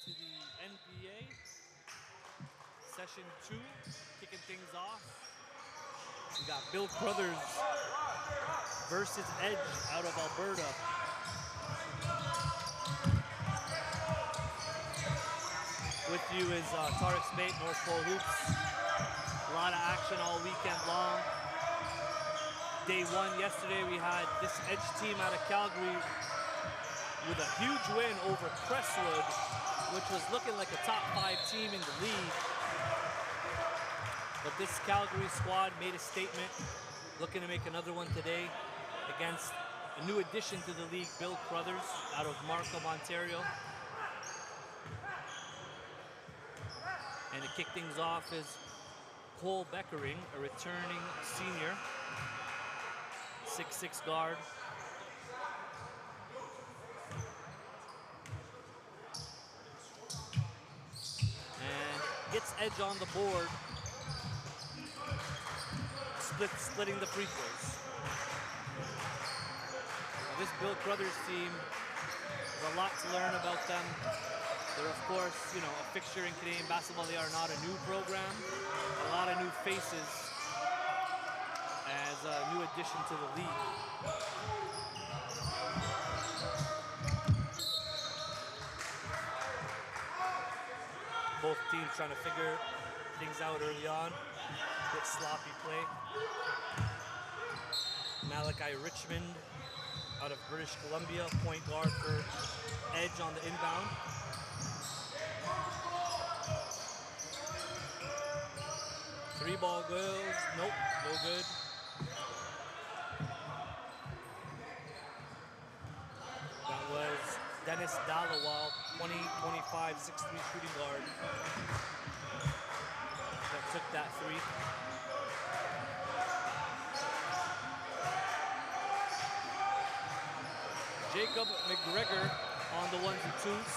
to the NPA. Session 2, kicking things off. We got Bill Crothers versus Edge out of Alberta. With you is Tarek Spate, North Pole Hoops. A lot of action all weekend long. Day 1 yesterday, we had this Edge team out of Calgary with a huge win over Crestwood, which was looking like a top 5 team in the league. But this Calgary squad made a statement, looking to make another one today against a new addition to the league, Bill Crothers, out of Markham, Ontario. And to kick things off is Cole Beckering, a returning senior, 6'6" guard. And gets Edge on the board, splitting the free throws. Now, this Bill Crothers team, there's a lot to learn about them. They're, of course, a fixture in Canadian basketball. They are not a new program. A lot of new faces as a new addition to the league. Both teams trying to figure things out early on. Bit sloppy play. Malachi Richmond out of British Columbia, point guard for Edge on the inbound. Three ball goes, nope, no good. That was Dennis Dalawal, 20-25, 6'3" shooting guard, that took that three. Jacob McGregor on the 1s and 2s.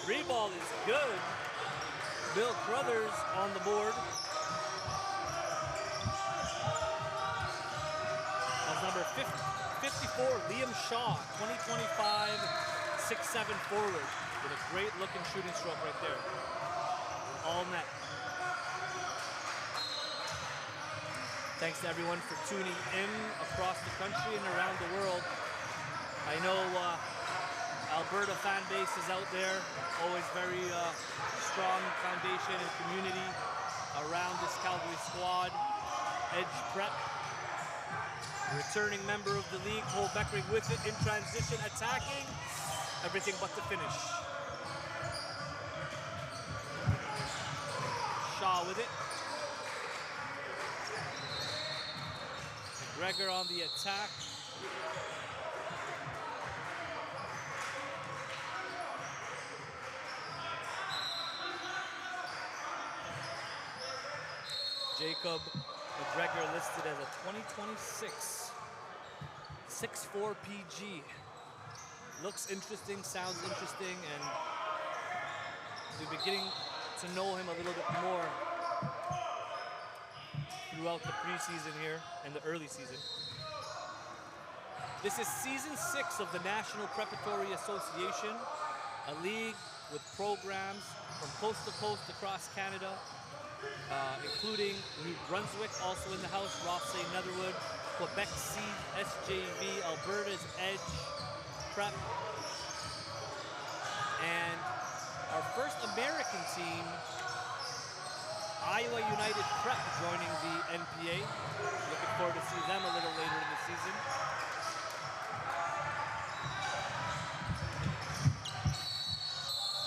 Three ball is good. Bill Crothers on the board. That's number 54, Liam Shaw, 2025, 6'7" forward, with a great looking shooting stroke right there. All net. Thanks to everyone for tuning in across the country and around the world. I know Alberta fan base is out there, always very strong foundation and community around this Calgary squad. Edge prep, returning member of the league, Cole Beckering with it in transition, attacking, everything but the finish. Shaw with it. McGregor on the attack. Jacob McGregor listed as a 2026 6'4" PG. Looks interesting, sounds interesting, and we're beginning to know him a little bit more throughout the preseason here and the early season. This is season 6 of the National Preparatory Association, a league with programs from coast to coast across Canada, including New Brunswick, also in the house, Rothsay, Netherwood, Quebec C, SJV, Alberta's Edge, Prep, and our first American team, Iowa United Prep, joining the NPA. Looking forward to see them a little later in the season.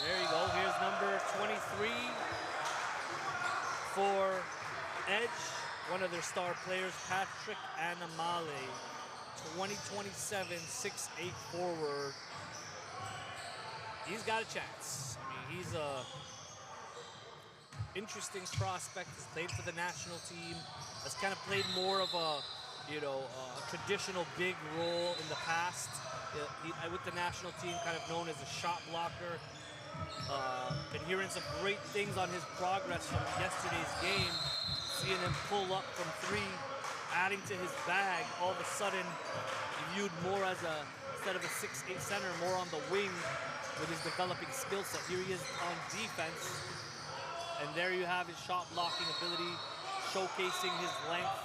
There you go, here's number 23 for Edge, one of their star players, Patrick Anamale, 2027, 6'8" forward. He's got a chance. I mean, he's a interesting prospect. He's played for the national team. Has kind of played more of a, a traditional big role in the past. With the national team, kind of known as a shot blocker. Been hearing some great things on his progress from yesterday's game. Seeing him pull up from 3 adding to his bag, all of a sudden viewed more as instead of a 6'8" center, more on the wing with his developing skill set. Here he is on defense, and there you have his shot blocking ability, showcasing his length.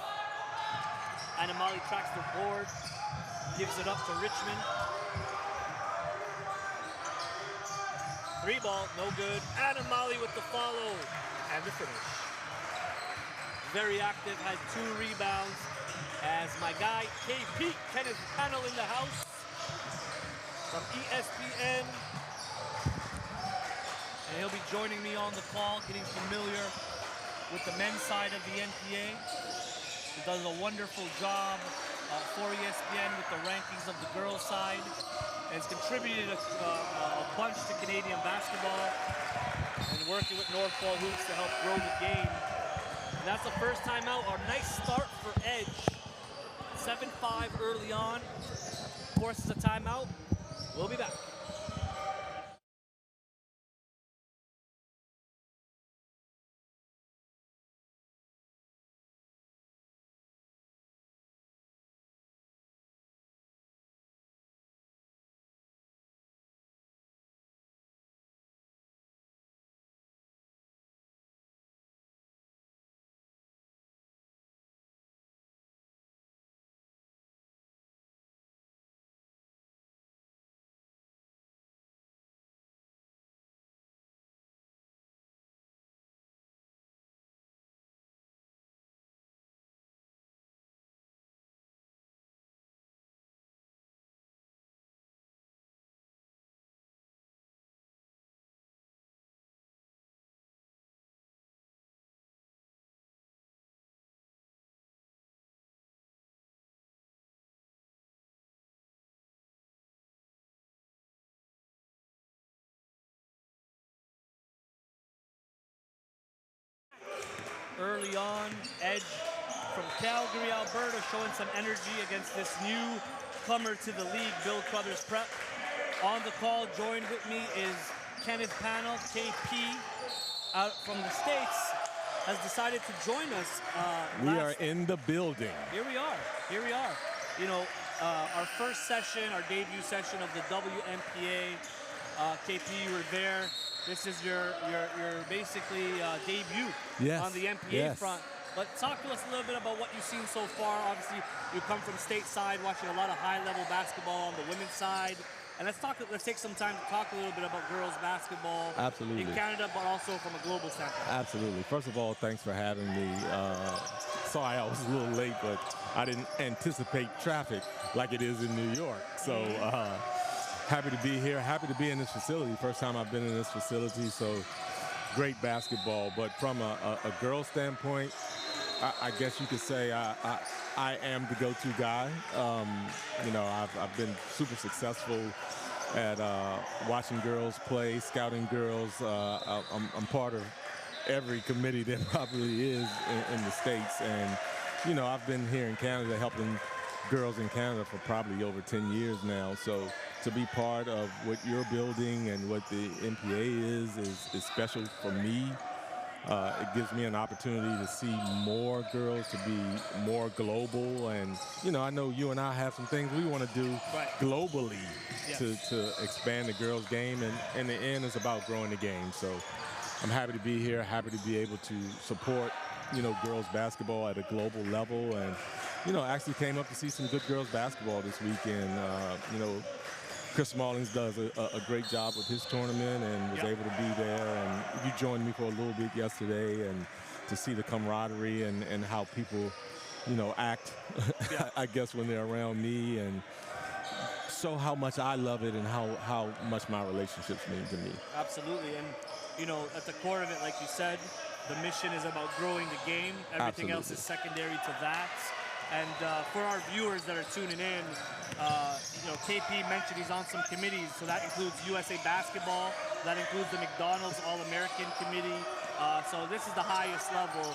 Anamali tracks the board, gives it up to Richmond. 3 ball, no good. Anamali with the follow and the finish. Very active, had 2 rebounds. As my guy, KP, Kenneth Panel in the house from ESPN. And he'll be joining me on the call, getting familiar with the men's side of the NPA. He does a wonderful job for ESPN with the rankings of the girls' side, and has contributed a bunch to Canadian basketball and working with North Pole Hoops to help grow the game. And that's the first time out. A nice start for Edge. 7-5 early on. Forces a timeout. We'll be back. Early on, Edge from Calgary, Alberta, showing some energy against this newcomer to the league, Bill Crothers Prep. On the call, joined with me is Kenneth Panel, KP, out from the States, has decided to join us. We are in the building. Here we are. Here we are. You know, our first session, our debut session of the WNPA. KP, you were there. This is your basically debut on the NPA front. But talk to us a little bit about what you've seen so far. Obviously, you come from stateside, watching a lot of high-level basketball on the women's side. And let's take some time to talk a little bit about girls basketball in Canada, but also from a global standpoint. Absolutely. First of all, thanks for having me. Sorry I was a little late, but I didn't anticipate traffic like it is in New York. So happy to be here, happy to be in this facility. First time I've been in this facility, so great basketball. But from a girl standpoint, I guess you could say I am the go-to guy. You know, I've been super successful at watching girls play, scouting girls. I'm part of every committee there probably is in the States. And, you know, I've been here in Canada helping girls in Canada for probably over 10 years now. So to be part of what you're building and what the NPA is special for me. It gives me an opportunity to see more girls, to be more global. And, you know, I know you and I have some things we want to do globally to expand the girls' game. And in the end, it's about growing the game. So I'm happy to be here, happy to be able to support, you know, girls basketball at a global level. And, you know, actually came up to see some good girls basketball this weekend. You know, Chris Smallings does a great job with his tournament and was able to be there. And you joined me for a little bit yesterday, and to see the camaraderie and how people, you know, act, I guess, when they're around me, and show how much I love it and how much my relationships mean to me. Absolutely. And, you know, at the core of it, like you said, the mission is about growing the game. Everything else is secondary to that. And for our viewers that are tuning in, you know, KP mentioned he's on some committees, so that includes USA Basketball, that includes the McDonald's All-American Committee. So this is the highest level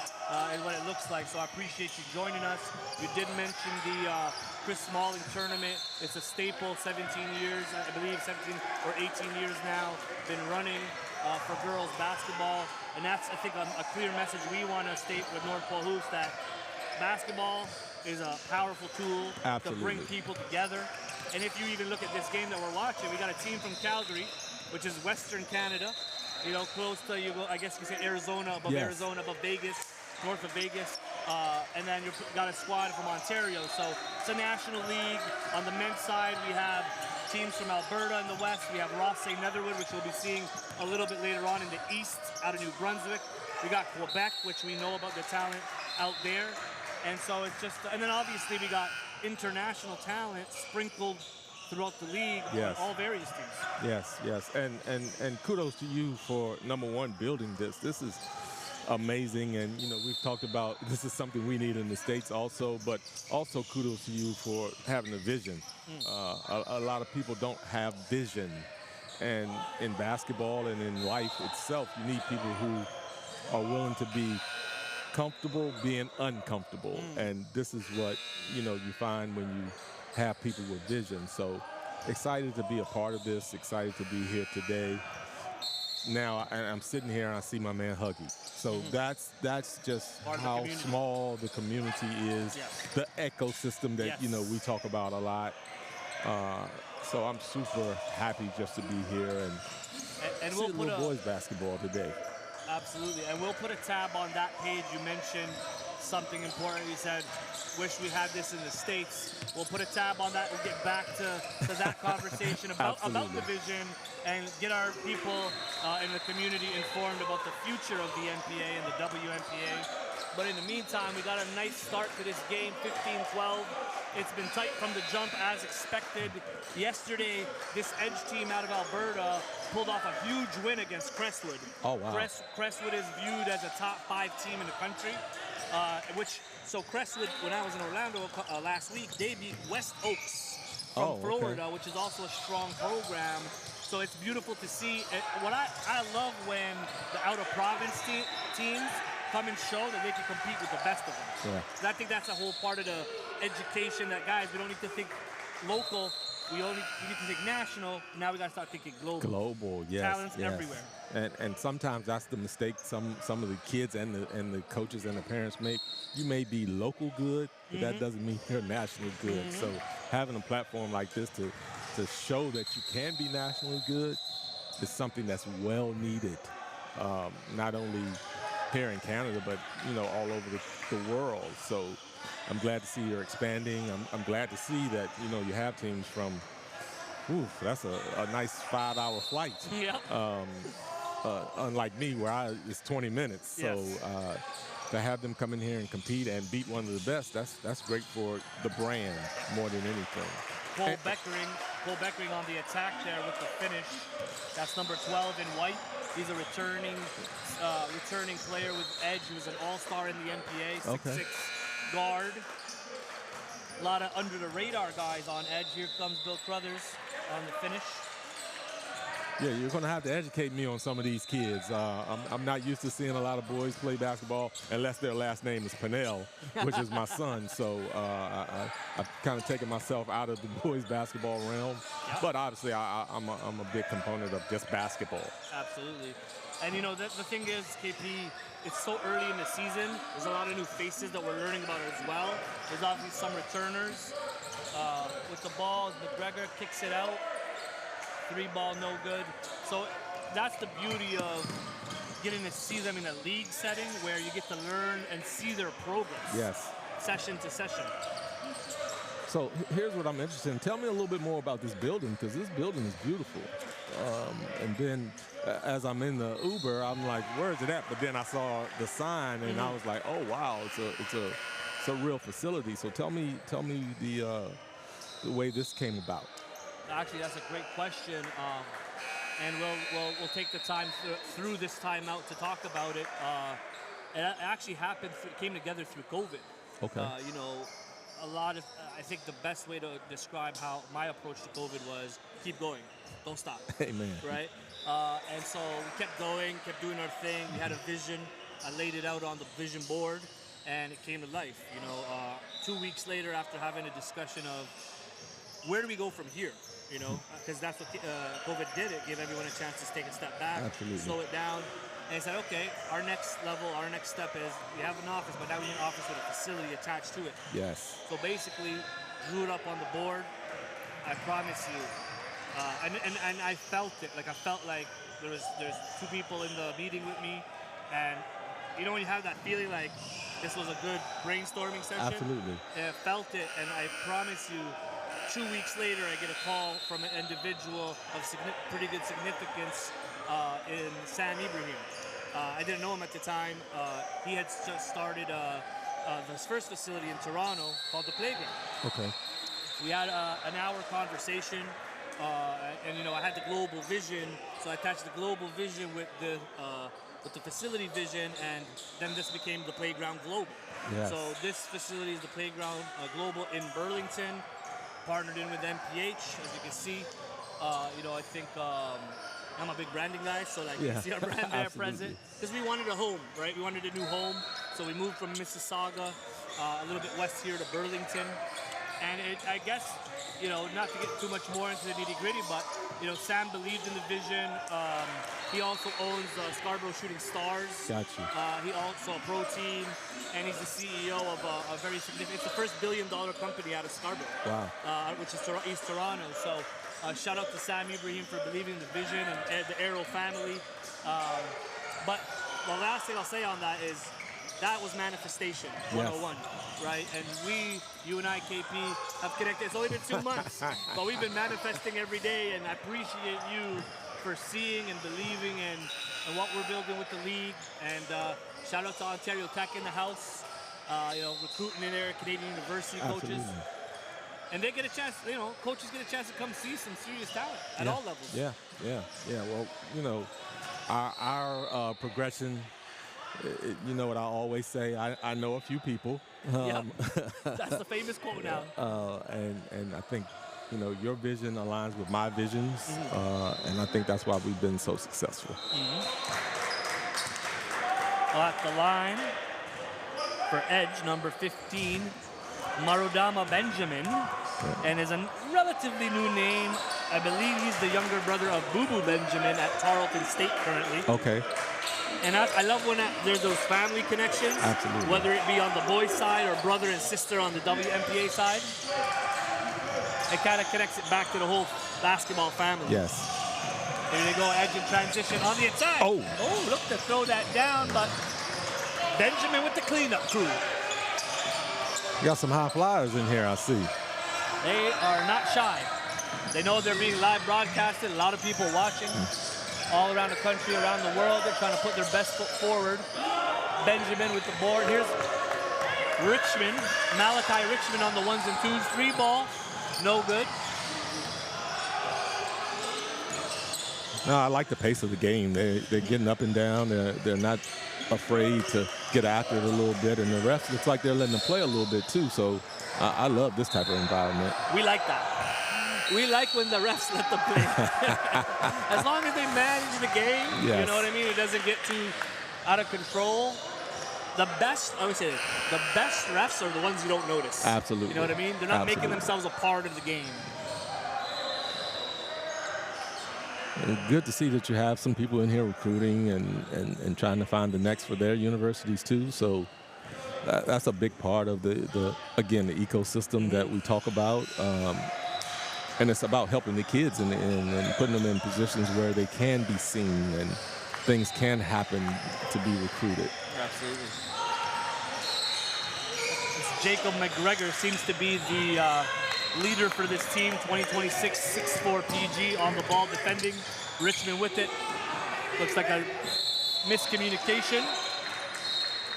in what it looks like. So I appreciate you joining us. You did mention the Chris Smalling tournament. It's a staple, 17 years, I believe 17 or 18 years now, been running for girls basketball. And that's, I think, a clear message we want to state with North Pole Hoops, that basketball is a powerful tool to bring Absolutely. people together. And if you even look at this game that we're watching, we got a team from Calgary, which is Western Canada, you know, close to, I guess you could say Arizona, above Yes. Arizona, above Vegas, north of Vegas. And then you've got a squad from Ontario. So it's a national league. On the men's side, we have teams from Alberta in the west. We have Rothsay Netherwood, which we'll be seeing a little bit later on in the east, out of New Brunswick. We got Quebec, which we know about the talent out there. And so it's just, and then obviously we got international talent sprinkled throughout the league Yes. on all various teams. Yes, yes, and kudos to you for number one building this. This is amazing, and you know we've talked about this is something we need in the States also, but also kudos to you for having a vision. A lot of people don't have vision, and in basketball and in life itself, you need people who are willing to be comfortable being uncomfortable, and this is what you find when you have people with vision. So excited to be a part of this, excited to be here today. Now I'm sitting here and I see my man Huggy. So that's just Part of the how community. small the community is, Yes. the ecosystem that Yes. we talk about a lot. So I'm super happy just to be here and And see we'll the put little boys basketball today. Absolutely, and we'll put a tab on that page. You mentioned something important. You said, wish we had this in the States. We'll put a tab on that. We'll get back to that conversation about the vision and get our people in the community informed about the future of the NPA and the WNPA. But in the meantime, we got a nice start to this game, 15-12. It's been tight from the jump as expected. Yesterday, this Edge team out of Alberta pulled off a huge win against Crestwood. Oh, wow. Crestwood is viewed as a top 5 team in the country, so Crestwood, when I was in Orlando last week, they beat West Oaks from Florida, which is also a strong program. So it's beautiful to see. What I love when the out-of-province teams come and show that they can compete with the best of them. Yeah. 'Cause I think that's a whole part of the education that, guys, we don't need to think local. We need to think national. Now we got to start thinking global. Global, yes. Talents yes. everywhere. And sometimes that's the mistake some of the kids and the coaches and the parents make. You may be local good, but that doesn't mean you're national good. So having a platform like this to show that you can be nationally good is something that's well needed, not only here in Canada, but all over the world. So I'm glad to see you're expanding. I'm glad to see that you have teams from. That's a nice 5-hour flight. Yeah. Unlike me, where it's 20 minutes. So Yes. to have them come in here and compete and beat one of the best, that's great for the brand more than anything. Cole Beckering on the attack there with the finish. That's number 12 in white. He's a returning player with Edge. He was an all-star in the NPA, 6'6" guard. A lot of under-the-radar guys on Edge. Here comes Bill Crothers on the finish. Yeah, you're going to have to educate me on some of these kids. I'm not used to seeing a lot of boys play basketball unless their last name is Pennell, which is my son. So I've kind of taken myself out of the boys basketball realm. Yep. But obviously, I'm a big component of just basketball. Absolutely. And the thing is, KP, it's so early in the season. There's a lot of new faces that we're learning about as well. There's obviously some returners. With the ball, McGregor kicks it out. 3-ball, no good. So that's the beauty of getting to see them in a league setting where you get to learn and see their progress. Yes. Session to session. So here's what I'm interested in. Tell me a little bit more about this building, because this building is beautiful. And then as I'm in the Uber, I'm like, where is it at? But then I saw the sign, and I was like, oh wow, it's a real facility. So tell me the way this came about. Actually, that's a great question, and we'll take the time through this timeout to talk about it. It actually came together through COVID. Okay. I think the best way to describe how my approach to COVID was keep going, don't stop. Amen. Right? And so we kept going, kept doing our thing. We had a vision. I laid it out on the vision board, and it came to life. 2 weeks later, after having a discussion of where do we go from here? Because that's what COVID did. It gave everyone a chance to take a step back, Absolutely. slow it down. And they said, okay, our next level, our next step is we have an office, but now we need an office with a facility attached to it. Yes. So basically, drew it up on the board. I promise you. And I felt it. Like I felt like there's two people in the meeting with me, and you know when you have that feeling like this was a good brainstorming session. Absolutely. And I felt it, and I promise you, 2 weeks later, I get a call from an individual of pretty good significance in Sam Ibrahim. I didn't know him at the time. He had just started his first facility in Toronto called the Playground. Okay. We had an hour conversation, and you know I had the global vision, so I attached the global vision with the facility vision, and then this became the Playground Global. Yes. So this facility is the Playground Global in Burlington, partnered in with NPH, as you can see. You know, I think I'm a big branding guy, so like you can see our brand there present. Because we wanted a home, right? We wanted a new home, so we moved from Mississauga, a little bit west here to Burlington. And I guess, you know, not to get too much more into the nitty-gritty, but, you know, Sam believed in the vision. He also owns Scarborough Shooting Stars. Gotcha. He also a pro team, and he's the CEO of a very significant, it's the first billion-dollar company out of Scarborough. Wow. Which is East Toronto. So shout out to Sam Ibrahim for believing in the vision and the Arrow family. But the last thing I'll say on that is that was manifestation 101, right? And you and I, KP, have connected. It's only been 2 months, but we've been manifesting every day, and I appreciate you for seeing and believing in what we're building with the league. And shout out to Ontario Tech in the house, you know, recruiting in there, Canadian University coaches. Absolutely. And they get a chance, you know, coaches get a chance to come see some serious talent at all levels. Yeah. Well, you know, our progression, you know what I always say, I know a few people. That's the famous quote now. And I think, you know, your vision aligns with my visions, and I think that's why we've been so successful. Well, at the line for Edge, number 15, Marudama Benjamin, and is a relatively new name. I believe he's the younger brother of Boo Boo Benjamin at Tarleton State currently. Okay. And I love when there's those family connections. Absolutely. Whether it be on the boys' side or brother and sister on the WNPA side. It kind of connects it back to the whole basketball family. Yes. Here they go, Edge in transition on the attack. Oh, look to throw that down, but Benjamin with the cleanup crew. You got some high flyers in here, I see. They are not shy. They know they're being live broadcasted. A lot of people watching all around the country, around the world. They're trying to put their best foot forward. Benjamin with the board. Here's Richmond, Malachi Richmond on the ones and twos. 3 ball, no good. No, I like the pace of the game. They're getting up and down. They're not afraid to get after it a little bit, and the refs looks like they're letting them play a little bit too. So I love this type of environment. We like that. We like when the refs let them play. As long as they manage the game, you know what I mean? It doesn't get too out of control. I would say this, the best refs are the ones you don't notice. Absolutely. You know what I mean? They're not making themselves a part of the game. It's good to see that you have some people in here recruiting and trying to find the next for their universities too. So that's a big part of the ecosystem that we talk about. And it's about helping the kids and putting them in positions where they can be seen and things can happen to be recruited. Absolutely. Jacob McGregor seems to be the leader for this team, 2026 6'4" PG on the ball defending. Richmond with it. Looks like a miscommunication.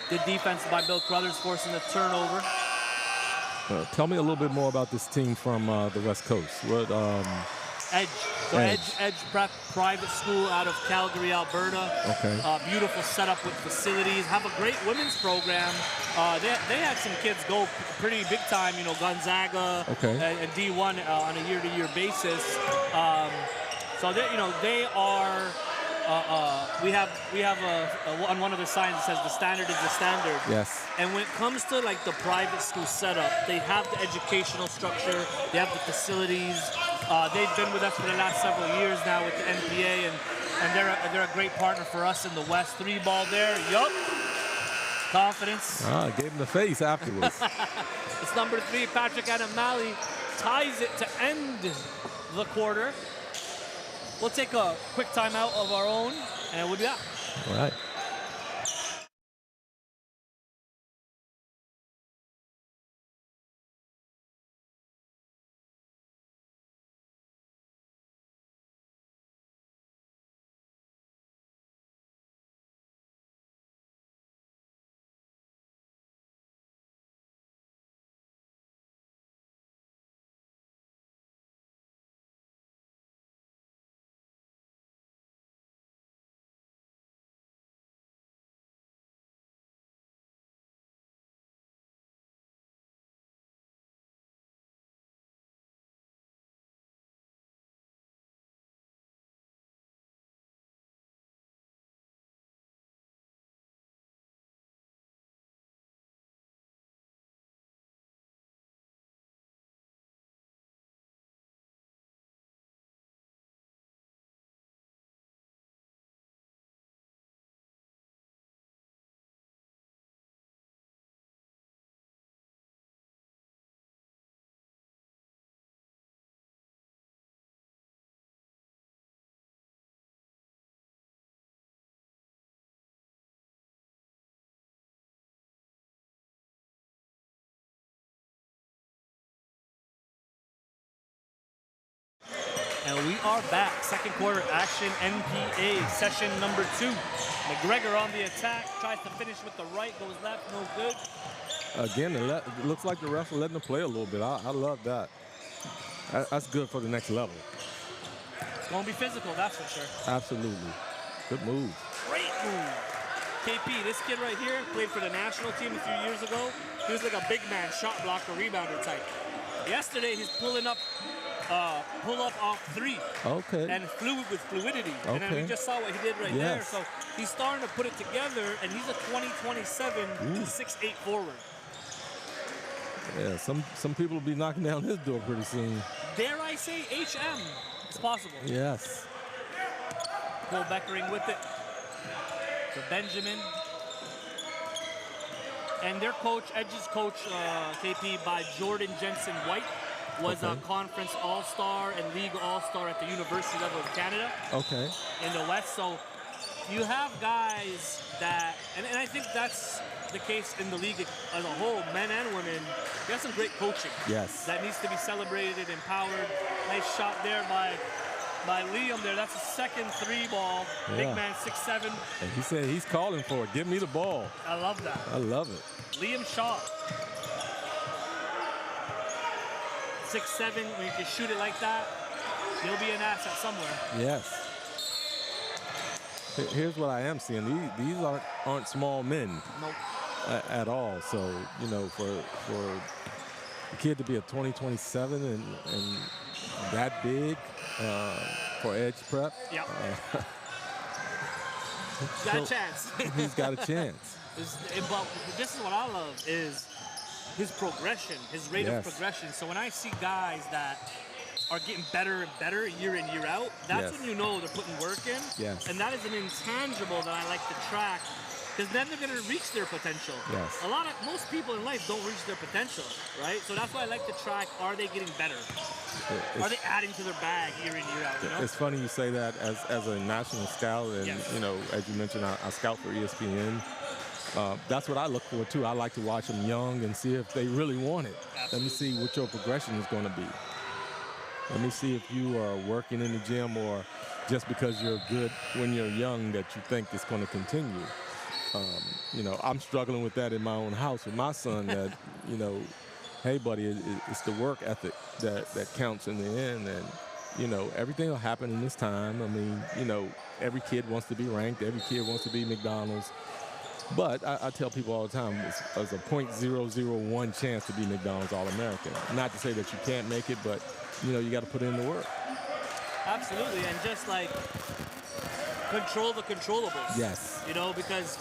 Good defense by Bill Crothers, forcing the turnover. Tell me a little bit more about this team from the West Coast. What, Edge. So Edge Prep Private School out of Calgary, Alberta. Okay. Beautiful setup with facilities. Have a great women's program. They had some kids go pretty big time, you know, Gonzaga and D1 on a year-to-year basis. So they are. We have on one of the signs it says the standard is the standard. Yes. And when it comes to like the private school setup, they have the educational structure, they have the facilities. They've been with us for the last several years now with the NPA, and And they're a great partner for us in the West. 3-ball there. Yup. Confidence. Gave him the face afterwards. It's number 3, Patrick Adamali, ties it to end the quarter. We'll take a quick timeout of our own, and we'll be back. All right. And we are back. Second quarter action, NPA, session number 2. McGregor on the attack, tries to finish with the right, goes left, no good. Again, it looks like the refs are letting them play a little bit. I love that. That's good for the next level. It's going to be physical, that's for sure. Absolutely. Good move. Great move. KP, this kid right here, played for the national team a few years ago. He was like a big man, shot blocker, rebounder type. Yesterday, he's pulling up pull up off 3. Okay. And fluid with fluidity. Okay. And then we just saw what he did right there. So he's starting to put it together, and he's a 20-27, 6'8" forward. Yeah, some people will be knocking down his door pretty soon. Dare I say HM? It's possible. Yes. Cole Beckering with it for Benjamin. And their coach, Edge's coach, KP, by Jordan Jensen White, was a conference all-star and league all-star at the university level in Canada. Okay. In the West. So you have guys that, and I think that's the case in the league as a whole, men and women. You have some great coaching. Yes. That needs to be celebrated, empowered. Nice shot there by Liam there. That's a second 3-ball. Yeah. Big man, 6'7". And he said he's calling for it. Give me the ball. I love that. I love it. Liam Shaw. 6'7", when you can shoot it like that, he'll be an asset somewhere. Yes. Here's what I am seeing. These aren't small men. Nope. At all. So, you know, for a kid to be a 20-27 and that big for Edge Prep. Yep. Got a chance. He's got a chance. But this is what I love is his progression, his rate of progression. So when I see guys that are getting better and better year in, year out, that's when you know they're putting work in. Yes. And that is an intangible that I like to track, because then they're going to reach their potential. Yes. Most people in life don't reach their potential, right? So that's why I like to track, are they getting better? Are they adding to their bag year in, year out? You know? It's funny you say that as a national scout, and you know, as you mentioned, I scout for ESPN. That's what I look for too. I like to watch them young and see if they really want it. Absolutely. Let me see what your progression is going to be. Let me see if you are working in the gym, or just because you're good when you're young that you think it's going to continue. You know, I'm struggling with that in my own house with my son. That you know, hey buddy, it's the work ethic that counts in the end, and you know, everything will happen in this time. I mean, you know, every kid wants to be ranked, every kid wants to be McDonald's. But I tell people all the time, it's a 0.001 chance to be McDonald's All-American. Not to say that you can't make it, but, you know, you got to put in the work. Absolutely, and just like control the controllables. Yes. You know, because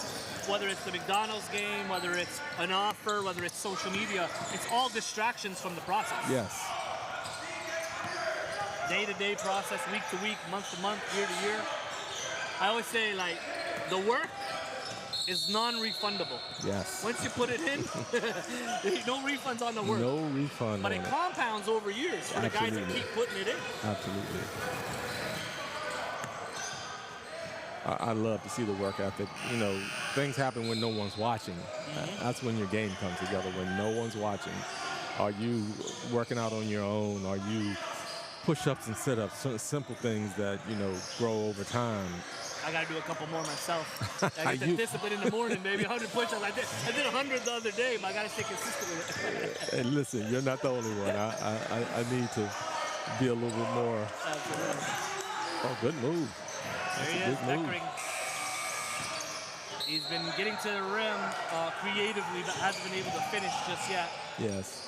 whether it's the McDonald's game, whether it's an offer, whether it's social media, it's all distractions from the process. Yes. Day-to-day process, week to week, month to month, year to year. I always say, like, the work is non-refundable. Yes. Once you put it in, no refunds on the work. No refund But on it it. compounds over years for the guys that Absolutely. keep putting it in. Absolutely. I love to see the work ethic. You know, things happen when no one's watching. That's when your game comes together, when no one's watching. Are you working out on your own? Are you push-ups and sit-ups, simple things that, you know, grow over time? I got to do a couple more myself. I get the discipline in the morning, baby. 100 push-ups. I did 100 the other day, but I got to stay consistent with it. And listen, you're not the only one. I need to be a little bit more. Absolutely. Oh, good move. There he is, Beckering. He's been getting to the rim creatively, but hasn't been able to finish just yet. Yes.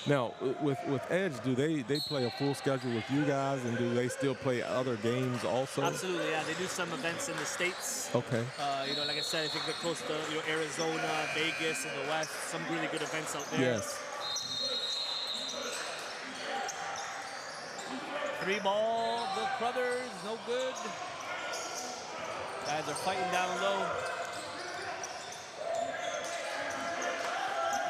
Now, with Edge, do they play a full schedule with you guys, and do they still play other games also? Absolutely, yeah. They do some events in the States. Okay. You know, like I said, I think they're close to Arizona, Vegas, in the West. Some really good events out there. Yes. 3 ball, the Crothers, no good. Guys are fighting down low.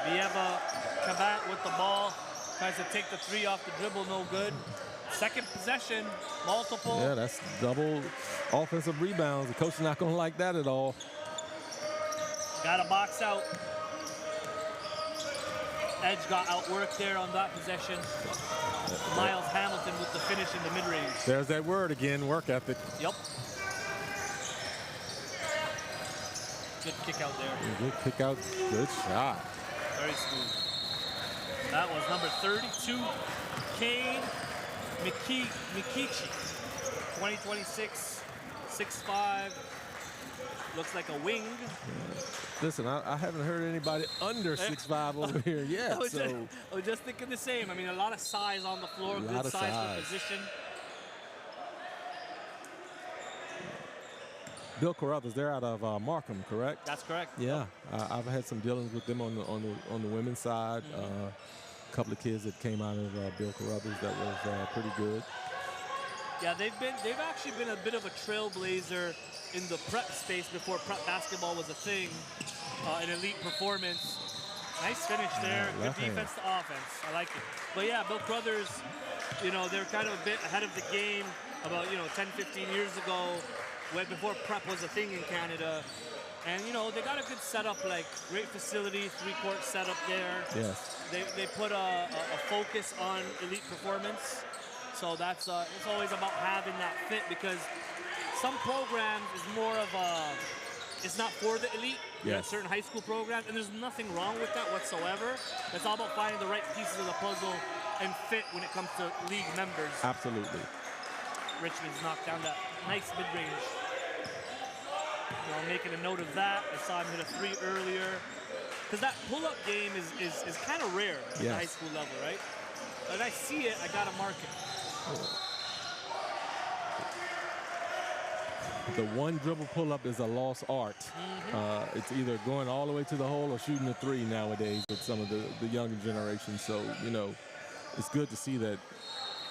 Vieva Kabat with the ball. Tries to take the 3 off the dribble, no good. Second possession, multiple. Yeah, that's double offensive rebounds. The coach is not going to like that at all. Got to box out. Edge got outworked there on that possession. Miles Hamilton with the finish in the mid-range. There's that word again, work ethic. Yep. Good kick out there. Good kick out, good shot. Very smooth. That was number 32, Kane Mikichi. 2026, 6'5". Looks like a wing. Listen, I haven't heard anybody under 6'5" over here yet. I was just thinking the same. I mean, a lot of size on the floor, good size for position. Bill Crothers, they're out of Markham, correct? That's correct. Yeah, I've had some dealings with them on the women's side. A couple of kids that came out of Bill Crothers that was pretty good. Yeah, they've actually been a bit of a trailblazer in the prep space before prep basketball was a thing. An elite performance. Nice finish there. Good defense to offense. I like it. But yeah, Bill Crothers, you know, they're kind of a bit ahead of the game about 10, 15 years ago, before prep was a thing in Canada. And you know, they got a good setup, like great facility, 3-court setup there. Yes. They put a focus on elite performance. So that's it's always about having that fit, because some programs is more of it's not for the elite. Yes. Certain high school programs, and there's nothing wrong with that whatsoever. It's all about finding the right pieces of the puzzle and fit when it comes to league members. Absolutely. Richmond's knocked down that nice mid-range. You know, making a note of that. I saw him hit a 3 earlier. Because that pull-up game is kind of rare at the high school level, right? When I see it, I gotta mark it. The one dribble pull-up is a lost art. It's either going all the way to the hole or shooting a 3 nowadays with some of the younger generation. So, you know, it's good to see that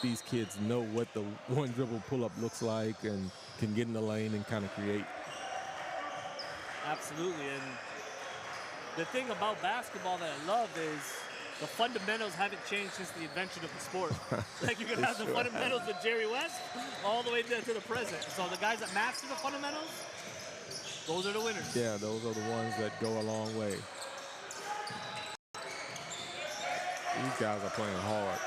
these kids know what the one dribble pull-up looks like and can get in the lane and kind of create. Absolutely. And the thing about basketball that I love is the fundamentals haven't changed since the invention of the sport. Like, you can have the fundamentals with Jerry West all the way to the present. So the guys that master the fundamentals, those are the winners. Yeah, those are the ones that go a long way. These guys are playing hard.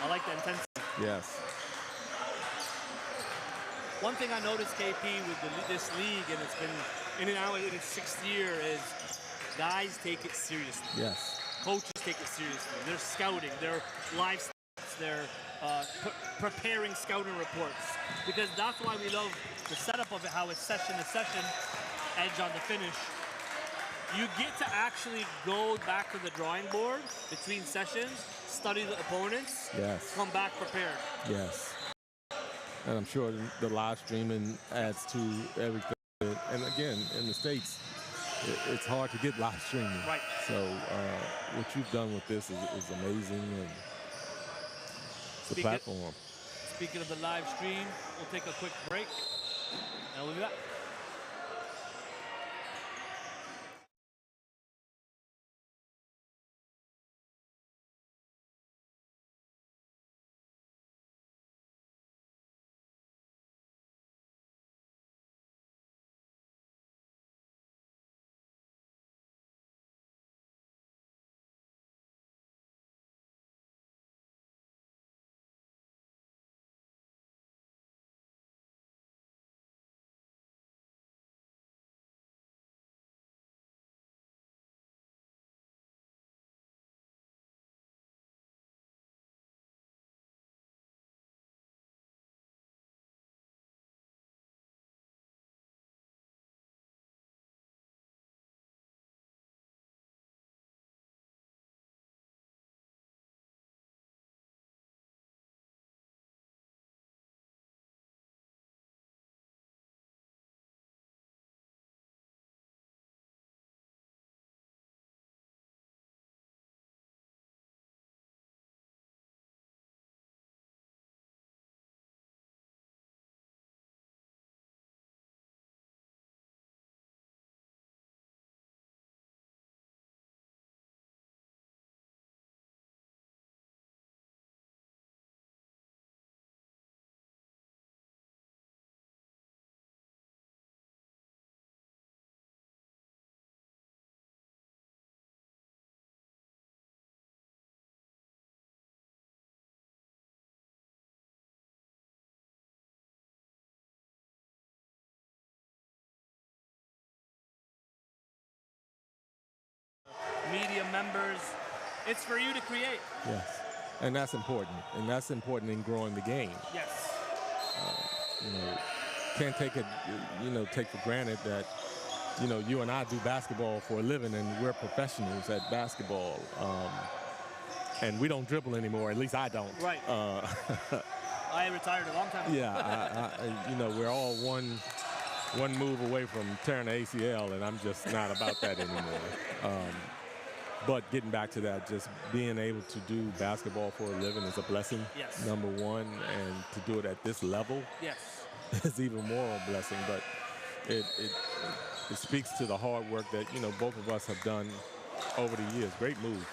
I like the intensity. Yes. One thing I noticed, KP, with this league, and it's been in and out in its 6th year, is guys take it seriously. Yes. Coaches take it seriously. They're scouting. They're live stats. They're preparing scouting reports. Because that's why we love the setup of it, how it's session to session, edge on the finish. You get to actually go back to the drawing board between sessions, study the opponents, come back prepared. Yes. And I'm sure the live streaming adds to everything. And again, in the States, it's hard to get live streaming. Right. So what you've done with this is amazing, and it's the platform. Speaking of the live stream, we'll take a quick break. And we'll be back. Media members, it's for you to create. Yes, and that's important. And that's important in growing the game. Yes. Can't take it, take for granted that, you and I do basketball for a living and we're professionals at basketball. And we don't dribble anymore. At least I don't. Right. I retired a long time ago. Yeah, we're all one move away from tearing the ACL, and I'm just not about that anymore. But getting back to that, just being able to do basketball for a living is a blessing, yes. Number one, and to do it at this level yes. is even more a blessing. But it speaks to the hard work that, both of us have done over the years. Great move.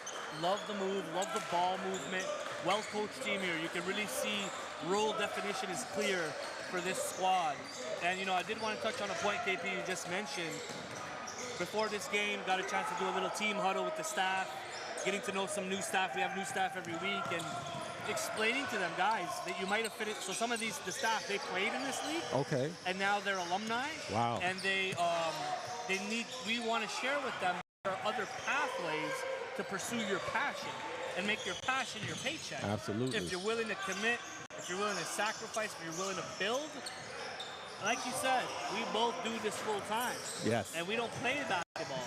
Love the move, love the ball movement. Well-coached team here. You can really see role definition is clear for this squad. And, I did want to touch on a point, KP, you just mentioned. Before this game, got a chance to do a little team huddle with the staff, getting to know some new staff. We have new staff every week, and explaining to them, guys, that you might have finished. So some of the staff, they played in this league. Okay. And now they're alumni. Wow. And we want to share with them there are other pathways to pursue your passion and make your passion your paycheck. Absolutely. If you're willing to commit, if you're willing to sacrifice, if you're willing to build. Like you said, we both do this full time. Yes. And we don't play basketball,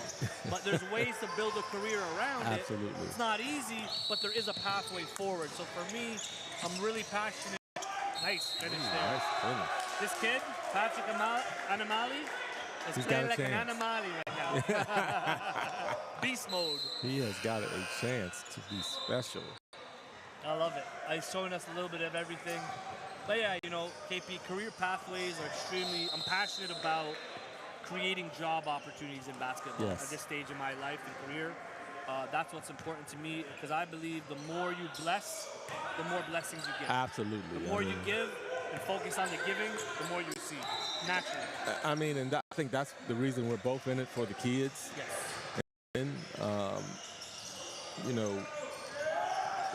but there's ways to build a career around it. Absolutely. It's not easy, but there is a pathway forward. So for me, I'm really passionate. Nice finish there. Nice finish. This kid, Patrick Anamali, is playing like an Anamali right now. Beast mode. He has got a chance to be special. I love it. He's showing us a little bit of everything. But yeah, KP, career pathways are extremely, I'm passionate about creating job opportunities in basketball at this stage in my life and career. That's what's important to me, because I believe the more you bless, the more blessings you get. Absolutely. The more you give and focus on the giving, the more you see, naturally. And I think that's the reason we're both in it, for the kids. Yes. And,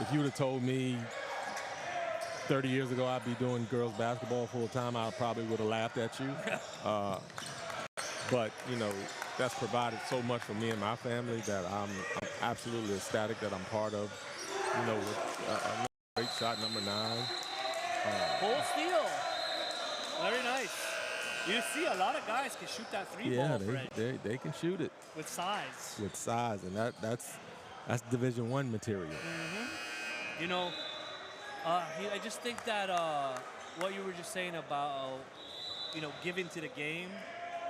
if you would have told me 30 years ago I'd be doing girls basketball full time, I probably would have laughed at you. But, that's provided so much for me and my family that I'm absolutely ecstatic that I'm part of, with a great shot, number 9. Full steal. Very nice. You see a lot of guys can shoot that three ball, Fred. They can shoot it. With size. With size, and that's Division I material. Mm-hmm. I just think that what you were just saying about, giving to the game,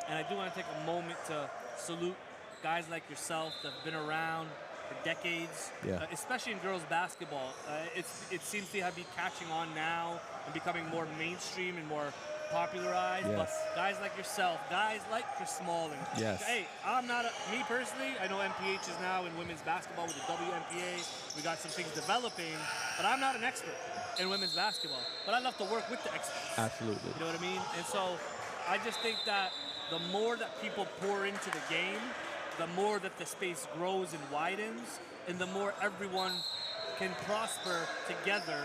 and I do want to take a moment to salute guys like yourself that have been around for decades, especially in girls basketball. It seems to be catching on now and becoming more mainstream and more popularized, Yes. but guys like yourself, guys like Chris Smalling. Yes. Hey, me personally, I know NPH is now in women's basketball with the WNPA. We got some things developing, but I'm not an expert in women's basketball. But I love to work with the experts. Absolutely. You know what I mean? And so I just think that the more that people pour into the game, the more that the space grows and widens, and the more everyone can prosper together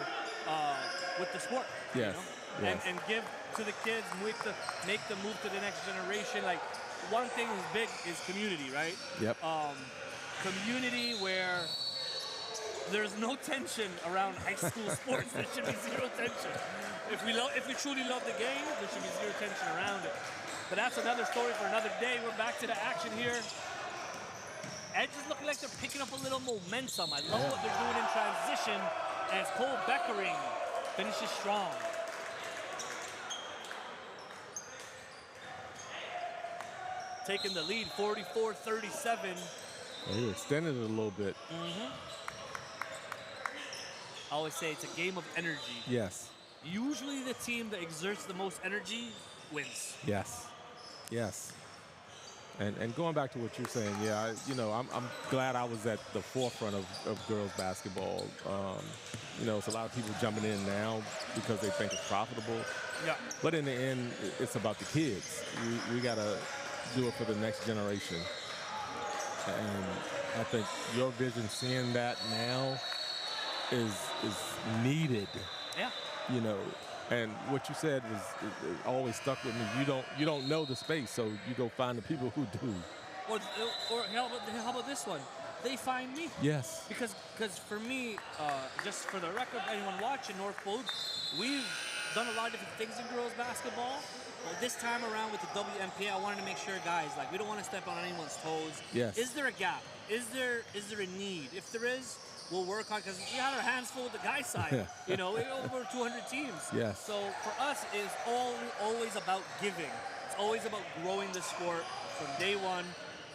with the sport. Yes. You know? Yes. And give to the kids, make them move to the next generation. Like, one thing is big is community, right? Yep. Community where there's no tension around high school sports. There should be zero tension. If we truly love the game, there should be zero tension around it. But that's another story for another day. We're back to the action here. Edge is looking like they're picking up a little momentum. I love what they're doing in transition as Cole Beckering finishes strong. Taking the lead, 44-37. He extended it a little bit. I always say it's a game of energy. Yes. Usually the team that exerts the most energy wins. Yes. Yes. And going back to what you're saying, I'm glad I was at the forefront of girls basketball. It's a lot of people jumping in now because they think it's profitable. Yeah. But in the end, it's about the kids. We got to do it for the next generation. And I think your vision, seeing that now, is needed. Yeah. And what you said was it always stuck with me. You don't know the space, so you go find the people who do. Or how about this one? They find me. Yes. Because for me, just for the record, anyone watching North Pole, we've done a lot of different things in girls basketball. Well, this time around with the WNPA, I wanted to make sure, guys, like, we don't want to step on anyone's toes. Yes. Is there a gap? Is there a need? If there is, we'll work on, because we had our hands full with the guys' side. We're over 200 teams. Yes. So for us, it's always about giving. It's always about growing the sport from day one.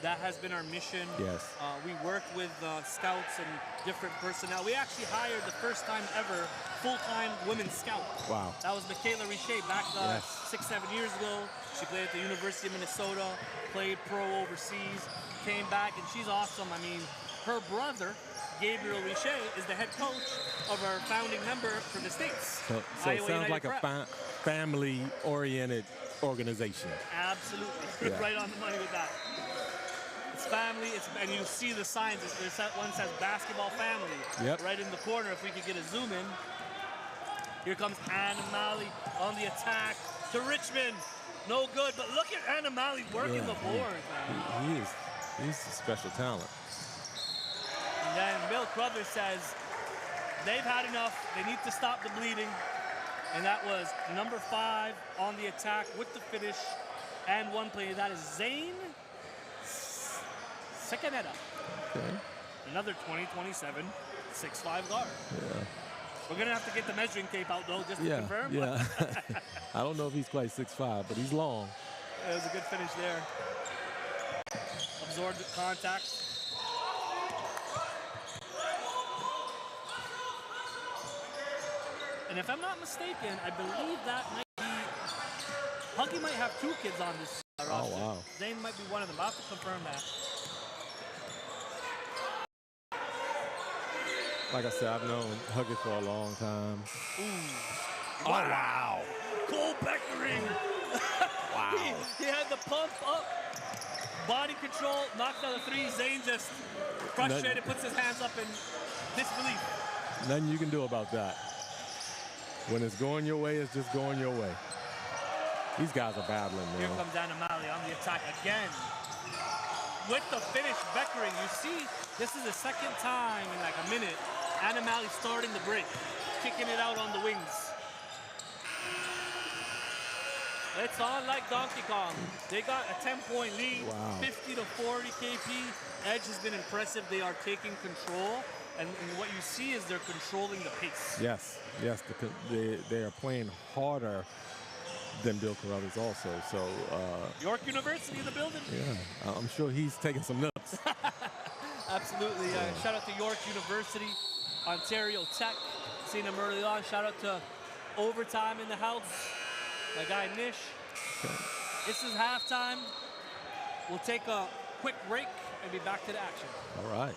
That has been our mission. Yes. We work with scouts and different personnel. We actually hired the first time ever full-time women's scout. Wow. That was Michaela Richer back 6-7 years ago. She played at the University of Minnesota, played pro overseas, came back, and she's awesome. I mean, her brother, Gabriel Richer, is the head coach of our founding member for the States. So it sounds like a family-oriented organization. Absolutely. Yeah. Right on the money with that. It's family, and you see the signs. There's that one says basketball family right in the corner. If we could get a zoom in. Here comes Anna Malley on the attack to Richmond. No good, but look at Anna Malley working the board, man. He's a special talent. And then Bill Crothers says they've had enough. They need to stop the bleeding. And that was number 5 on the attack with the finish and one play. That is Zane Secaneta. Okay. Another 20-27, 6'5" guard. Yeah. We're going to have to get the measuring tape out, though, just to confirm. Yeah. I don't know if he's quite 6'5", but he's long. It was a good finish there. Absorbed the contact. And if I'm not mistaken, I believe that might be... Huggy might have 2 kids on this roster. Oh, wow. Zane might be one of them. I'll have to confirm that. Like I said, I've known Huggy for a long time. Ooh. Oh, wow. Cole Beckering. Wow. he had the pump up. Body control, knocked down the 3. Zane just frustrated, puts his hands up in disbelief. Nothing you can do about that. When it's going your way, it's just going your way. These guys are battling, man. Here comes Anna Malley on the attack again. With the finish, Beckering, you see, this is the second time in like a minute, Anna Malley starting the break, kicking it out on the wings. It's on like Donkey Kong. They got a 10-point lead, 50-40 KP. Edge has been impressive. They are taking control, and what you see is they're controlling the pace. Yes, they are playing harder than Bill Crothers also. So York University in the building. Yeah, I'm sure he's taking some notes. Absolutely. Shout out to York University, Ontario Tech. Seen him early on. Shout out to Overtime in the house. my guy Nish. Okay. This is halftime. We'll take a quick break and be back to the action. All right.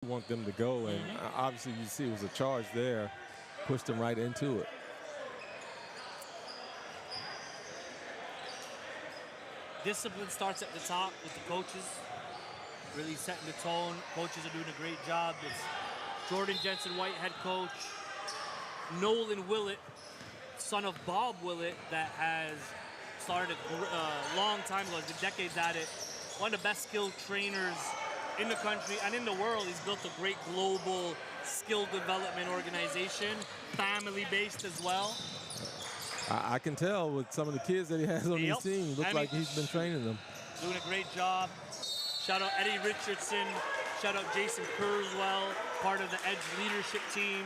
Want them to go, and obviously you see it was a charge there, pushed them right into it. Discipline starts at the top with the coaches, really setting the tone. Coaches are doing a great job. It's Jordan Jensen-White, head coach, Nolan Willett, son of Bob Willett, that has started a long time ago, decades at it. One of the best skilled trainers in the country and in the world. He's built a great global skill development organization, family-based as well. I can tell with some of the kids that he has on his team. Looks like he's been training them. Doing a great job. Shout out Eddie Richardson. Shout out Jason Kurzweil, part of the Edge leadership team.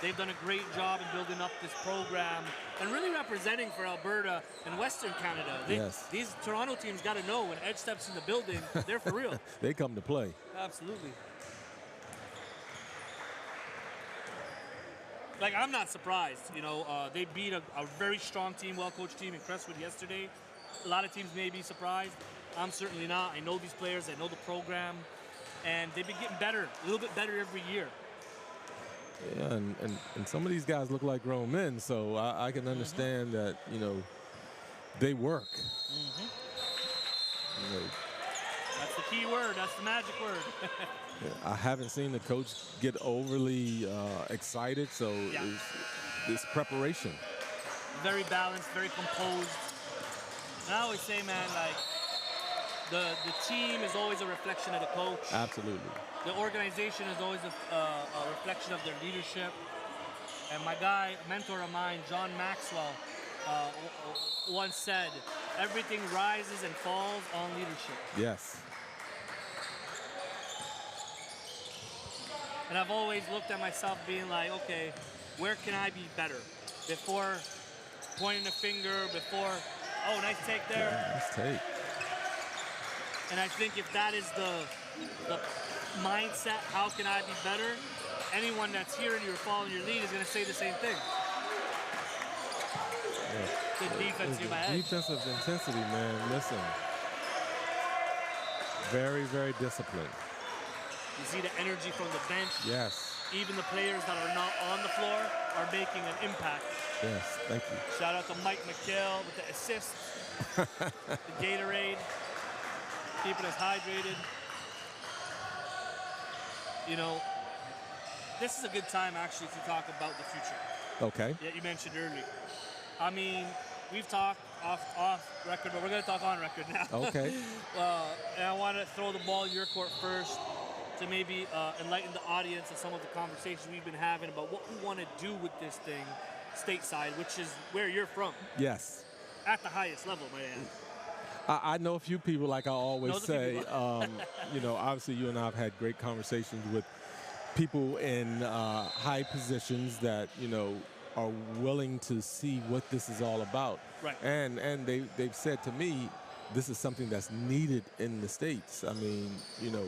They've done a great job in building up this program and really representing for Alberta and Western Canada. These Toronto teams got to know when Edge steps in the building, they're for real. They come to play. Absolutely. Like, I'm not surprised. You know, they beat a very strong team, well-coached team in Crestwood yesterday. A lot of teams may be surprised. I'm certainly not. I know these players. I know the program. And they've been getting better, a little bit better every year. Yeah, and some of these guys look like grown men, so I can understand that, you know, they work. You know, that's the key word. That's the magic word. I haven't seen the coach get overly excited, so it's preparation. Very balanced, very composed. And I always say, man, like, the team is always a reflection of the coach. Absolutely. The organization is always a reflection of their leadership. And my guy, a mentor of mine, John Maxwell, once said, everything rises and falls on leadership. Yes. And I've always looked at myself being like, okay, where can I be better? Before pointing a finger, before, oh, nice take there. Yeah, nice take. And I think if that is the mindset, how can I be better? Anyone that's hearing you or following your lead is going to say the same thing. Yeah. Good defense in my head. Defensive intensity, man. Listen. Very, very disciplined. You see the energy from the bench. Yes. even the players that are not on the floor are making an impact. Yes, thank you. Shout out to Mike McHale with the assist, the Gatorade, keeping us hydrated. You know, this is a good time actually to talk about the future. Okay. Yeah, you mentioned earlier. I mean, we've talked off record, but we're going to talk on record now. Okay. And I want to throw the ball in your court first to maybe enlighten the audience of some of the conversations we've been having about what we want to do with this thing stateside, which is where you're from. Yes. At the highest level, my man. I know a few people, like I always Knows a say. few You know, obviously you and I have had great conversations with people in high positions that, you know, are willing to see what this is all about. Right. And they've said to me, this is something that's needed in the States. I mean, you know.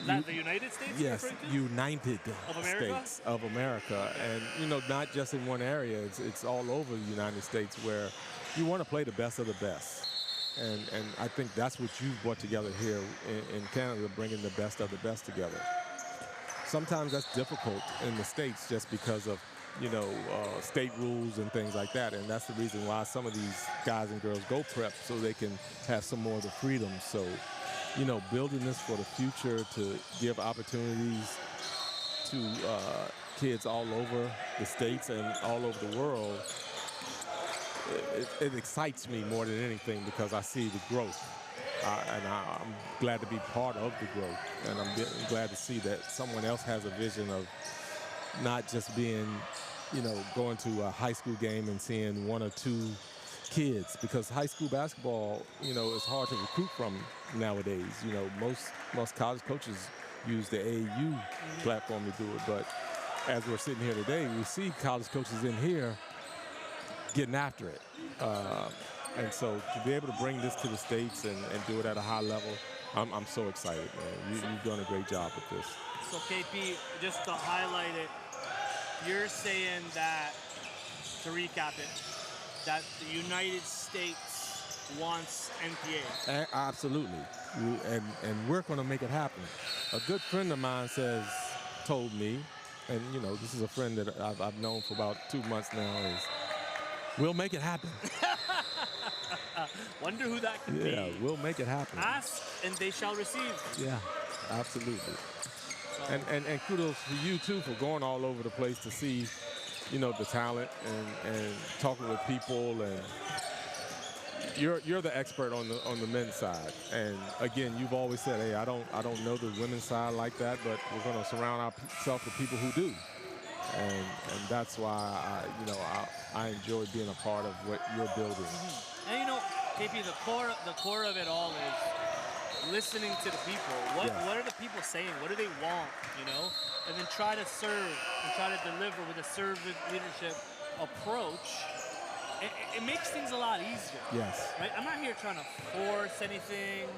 Is that the United States? Yes, United of America? States of America. And, you know, not just in one area. It's all over the United States where you want to play the best of the best. And I think that's what you've brought together here in Canada, bringing the best of the best together. Sometimes that's difficult in the States just because of, you know, state rules and things like that. And that's the reason why some of these guys and girls go prep, so they can have some more of the freedom. So, you know, building this for the future to give opportunities to kids all over the States and all over the world, it excites me more than anything because I see the growth. And I'm glad to be part of the growth. And I'm glad to see that someone else has a vision of not just being, you know, going to a high school game and seeing one or two kids, because high school basketball, you know, is hard to recruit from nowadays. You know, most college coaches use the AAU platform to do it. But as we're sitting here today, we see college coaches in here getting after it. And so to be able to bring this to the States and do it at a high level, I'm so excited, man. You've done a great job with this. So KP, just to highlight it, you're saying that, to recap it, that the United States wants NPA. Absolutely. And we're going to make it happen. A good friend of mine told me, and, you know, this is a friend that I've known for about 2 months now, is we'll make it happen. Wonder who that could be. Yeah, we'll make it happen. Ask and they shall receive. Yeah, absolutely. So. And kudos to you, too, for going all over the place to see, you know, the talent and talking with people. And you're the expert on the men's side. And again, you've always said, hey, I don't know the women's side like that, but we're going to surround ourselves with people who do. And that's why I enjoy being a part of what you're building. Mm-hmm. And you know, KP, the core of it all is listening to the people. What are the people saying? What do they want? You know, and then try to serve and try to deliver with a servant leadership approach. It makes things a lot easier. Yes. Right. I'm not here trying to force anything.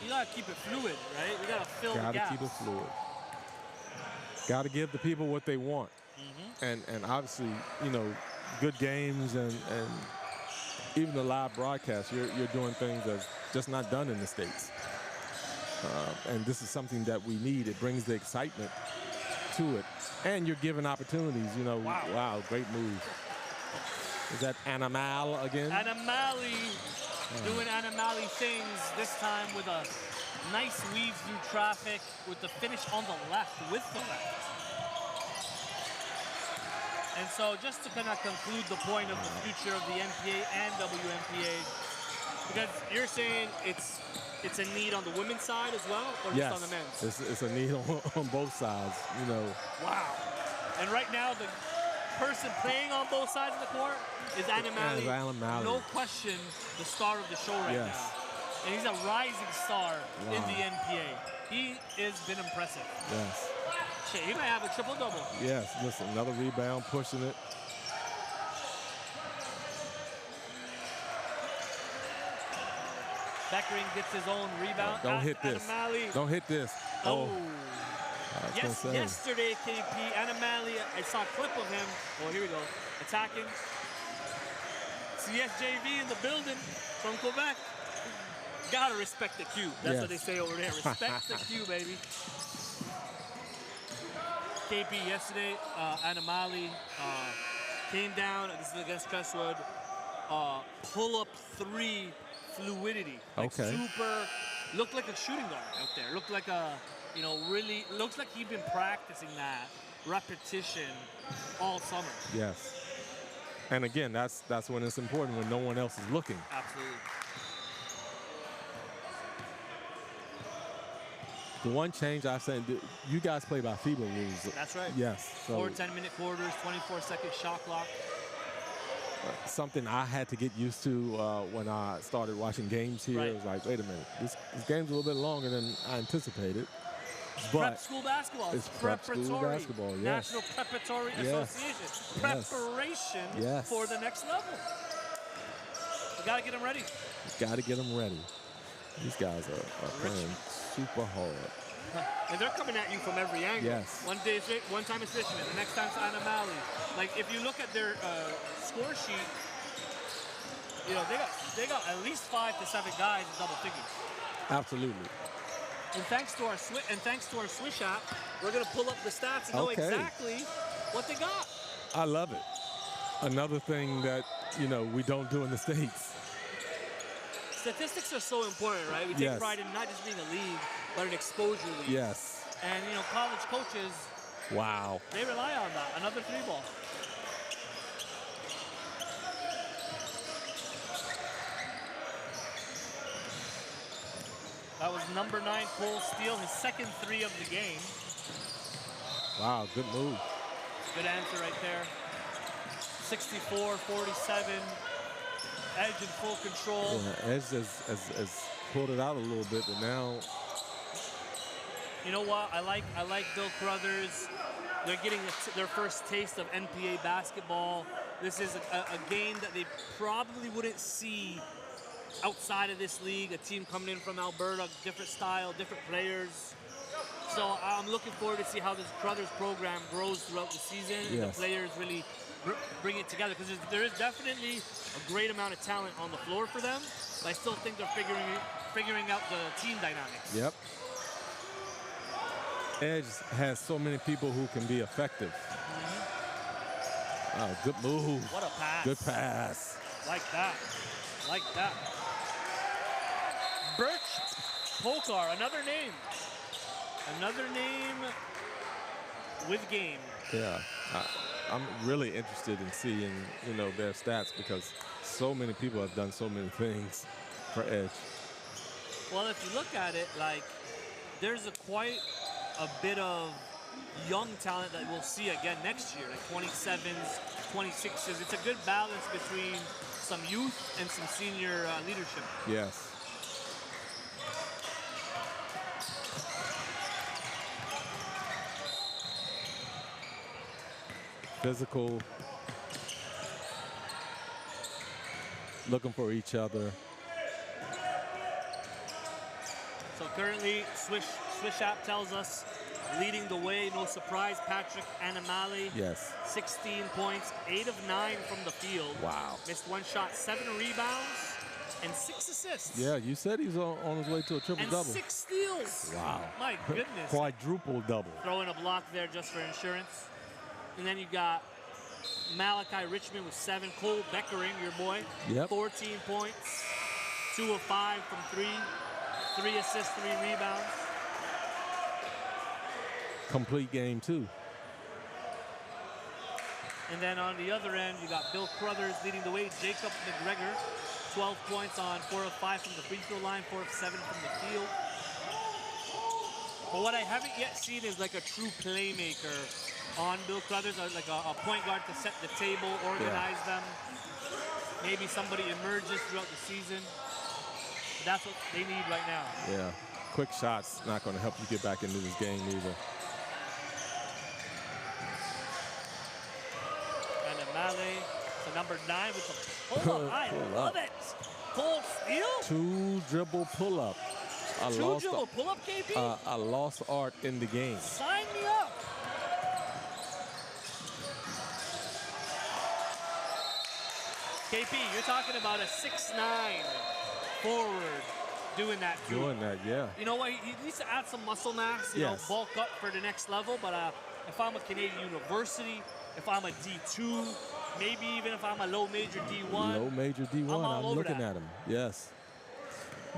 You gotta keep it fluid, right? We gotta fill the gaps. Gotta keep it fluid. Gotta give the people what they want. Mm-hmm. And obviously, you know, good games and even the live broadcast, you're doing things that's just not done in the States. And this is something that we need. It brings the excitement to it. And you're giving opportunities, you know. Wow, great move. Is that Animal again? Animali doing Animali things, this time with a nice weave through traffic with the finish on the left, with the left. And so just to kind of conclude the point of the future of the NPA and WNPA, because you're saying it's a need on the women's side as well, or just on the men's? It's a need on both sides, you know. Wow. And right now, the person playing on both sides of the court is Animali. No question, the star of the show right now. And he's a rising star in the NPA. He has been impressive. Yes. Shit, he might have a triple-double. Yes, listen, another rebound, pushing it. Beckering gets his own rebound. Don't hit this. Animali. Don't hit this. Oh. Yesterday, KP, Animali, I saw a clip of him. Oh, here we go. Attacking. CSJV in the building from Quebec. Gotta respect the cue. That's what they say over there. Respect the cue, baby. KP, yesterday, Anamali came down, this is against Crestwood, pull-up 3 fluidity. Like Okay. super, looked like a shooting guard out there. Looked like a, really, looks like he'd been practicing that repetition all summer. Yes. And again, that's when it's important, when no one else is looking. Absolutely. The one change I said, you guys play by FIBA rules. That's right. Yes. So 4 10-minute quarters, 24-second shot clock. something I had to get used to when I started watching games here. Right. It was like, wait a minute, this game's a little bit longer than I anticipated. Prep But school basketball. it's prep school basketball, yes. National Preparatory Yes. Association. Yes. Preparation Yes. for the next level. You got to get them ready. got to get them ready. These guys are playing super hard. And they're coming at you from every angle. Yes. One time it's Richmond, the next time it's Anamali. Like if you look at their score sheet, they got at least 5 to 7 guys in double figures. Absolutely. And thanks to our Swish app, we're gonna pull up the stats and know Okay. exactly what they got. I love it. Another thing that, we don't do in the States. Statistics are so important, right? We take Yes. pride in not just being a league, but an exposure league. Yes. And college coaches, Wow. they rely on that. Another 3 ball. That was number 9, Cole Steele, his second 3 of the game. Wow, good move. Good answer right there. 64-47. Edge in full control. Yeah, Edge has pulled it out a little bit, but now. You know what? I like Bill Crothers. They're getting their first taste of NPA basketball. This is a game that they probably wouldn't see outside of this league. A team coming in from Alberta, different style, different players. So I'm looking forward to see how this Crothers program grows throughout the season. And Yes. the players really bring it together, because there is definitely a great amount of talent on the floor for them. But I still think they're figuring out the team dynamics. Yep. Edge has so many people who can be effective. Oh, good move. What a pass. Good pass. Like that. Like that. Birch Pokar, another name. Another name with game. Yeah. I'm really interested in seeing, their stats, because so many people have done so many things for Edge. Well, if you look at it, there's quite a bit of young talent that we'll see again next year, like 27s, 26s. It's a good balance between some youth and some senior leadership. Yes. Physical, looking for each other. So currently, Swish app tells us leading the way, no surprise, Patrick Anamali. Yes. 16 points, 8 of 9 from the field. Wow. Missed 1 shot, 7 rebounds, and 6 assists. Yeah, you said he's on his way to a triple-double. And 6 steals. Wow. My goodness. Quadruple-double. Throwing a block there just for insurance. And then you got Malachi Richmond with 7. Cole Beckering, your boy, Yep. 14 points, 2 of 5 from 3, 3 assists, 3 rebounds. Complete game, too. And then on the other end, you got Bill Crothers leading the way. Jacob McGregor, 12 points on 4 of 5 from the free throw line, 4 of 7 from the field. But what I haven't yet seen is like a true playmaker on Bill Crothers, like a point guard to set the table, organize them. Maybe somebody emerges throughout the season. But that's what they need right now. Yeah. Quick shots not going to help you get back into this game either. And Male, so number 9 with the pull-up. I love it. Cole Steele? 2 dribble pull-up. 2 dribble pull-up, KP? A lost art in the game. Sign me up. KP, you're talking about a 6'9" forward doing that too. Doing that, yeah. You know what? He needs to add some muscle mass, Yes. bulk up for the next level. But if I'm a Canadian university, if I'm a D2, maybe even if I'm a low major D1. Low major D1. I'm all over looking that. at him. Yes.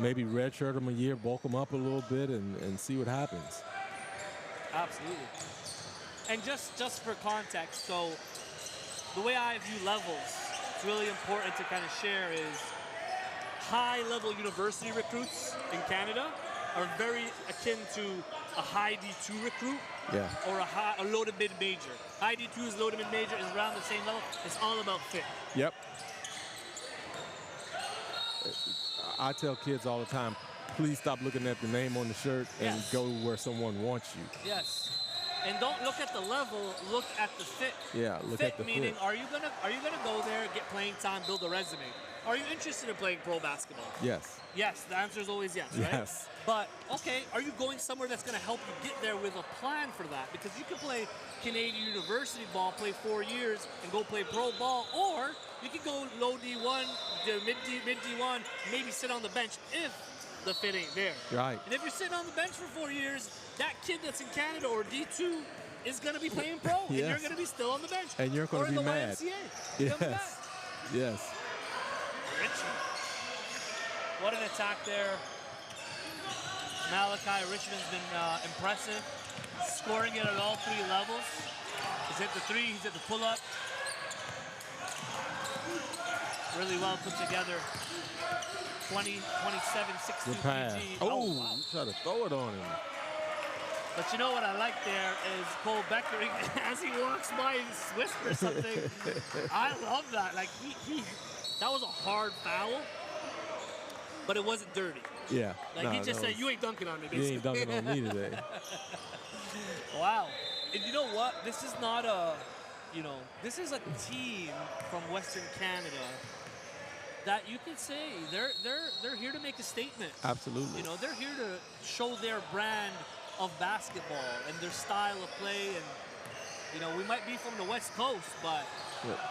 Maybe redshirt him a year, bulk him up a little bit, and see what happens. Absolutely. And just for context, so the way I view levels, it's really important to kind of share is high-level university recruits in Canada are very akin to a high D2 recruit Yeah. or a low to mid major. High D2 is low to mid major is around the same level. It's all about fit. Yep. I tell kids all the time, please stop looking at the name on the shirt and Yes. go where someone wants you. Yes. And don't look at the level, look at the fit. Yeah, look fit at the meaning fit. are you gonna go there, get playing time, build a resume? Are you interested in playing pro basketball? Yes. Yes, the answer is always yes, right? Yes. But okay, are you going somewhere that's going to help you get there with a plan for that? Because you can play Canadian university ball, play 4 years, and go play pro ball, or you can go low D1, mid D1, maybe sit on the bench if the fit ain't there. Right. And if you're sitting on the bench for 4 years, that kid that's in Canada or D2 is going to be playing pro, and Yes. you're going to be still on the bench. And you're going or to be in the mad. YMCA. You're gonna be mad. Yes. Yes. Richmond. What an attack there. Malachi Richmond's been impressive, scoring it at all 3 levels. He's hit the 3, he's hit the pull-up. Really well put together. 20, 27, 16 Good pass. PG. Oh, Wow. try to throw it on him. But you know what I like there is Cole Becker, as he walks by, he whispers something. I love that. Like, that was a hard foul, but it wasn't dirty. Yeah. Like, he just said, you ain't dunking on me, You basically. ain't dunking on me today. Wow. And you know what? This is not a, this is a team from Western Canada that you could say they're here to make a statement. Absolutely. They're here to show their brand of basketball and their style of play. And, we might be from the West Coast, but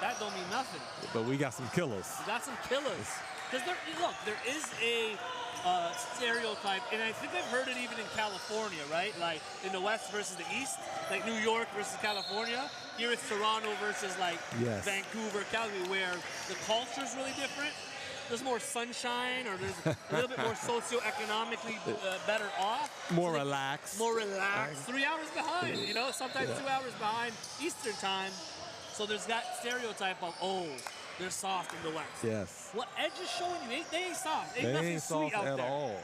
that don't mean nothing. But we got some killers. We got some killers. Because there is a stereotype, and I think I've heard it even in California, right? Like in the West versus the East, like New York versus California. Here it's Toronto versus like Yes. Vancouver, Calgary, where the culture is really different. There's more sunshine, or there's a little bit more socioeconomically better off. More So relaxed. More relaxed. 3 hours behind, sometimes Yeah. 2 hours behind Eastern time. So there's that stereotype of, they're soft in the West. Yes. What Edge is showing you, they ain't soft. Ain't They nothing ain't sweet soft out at there. all.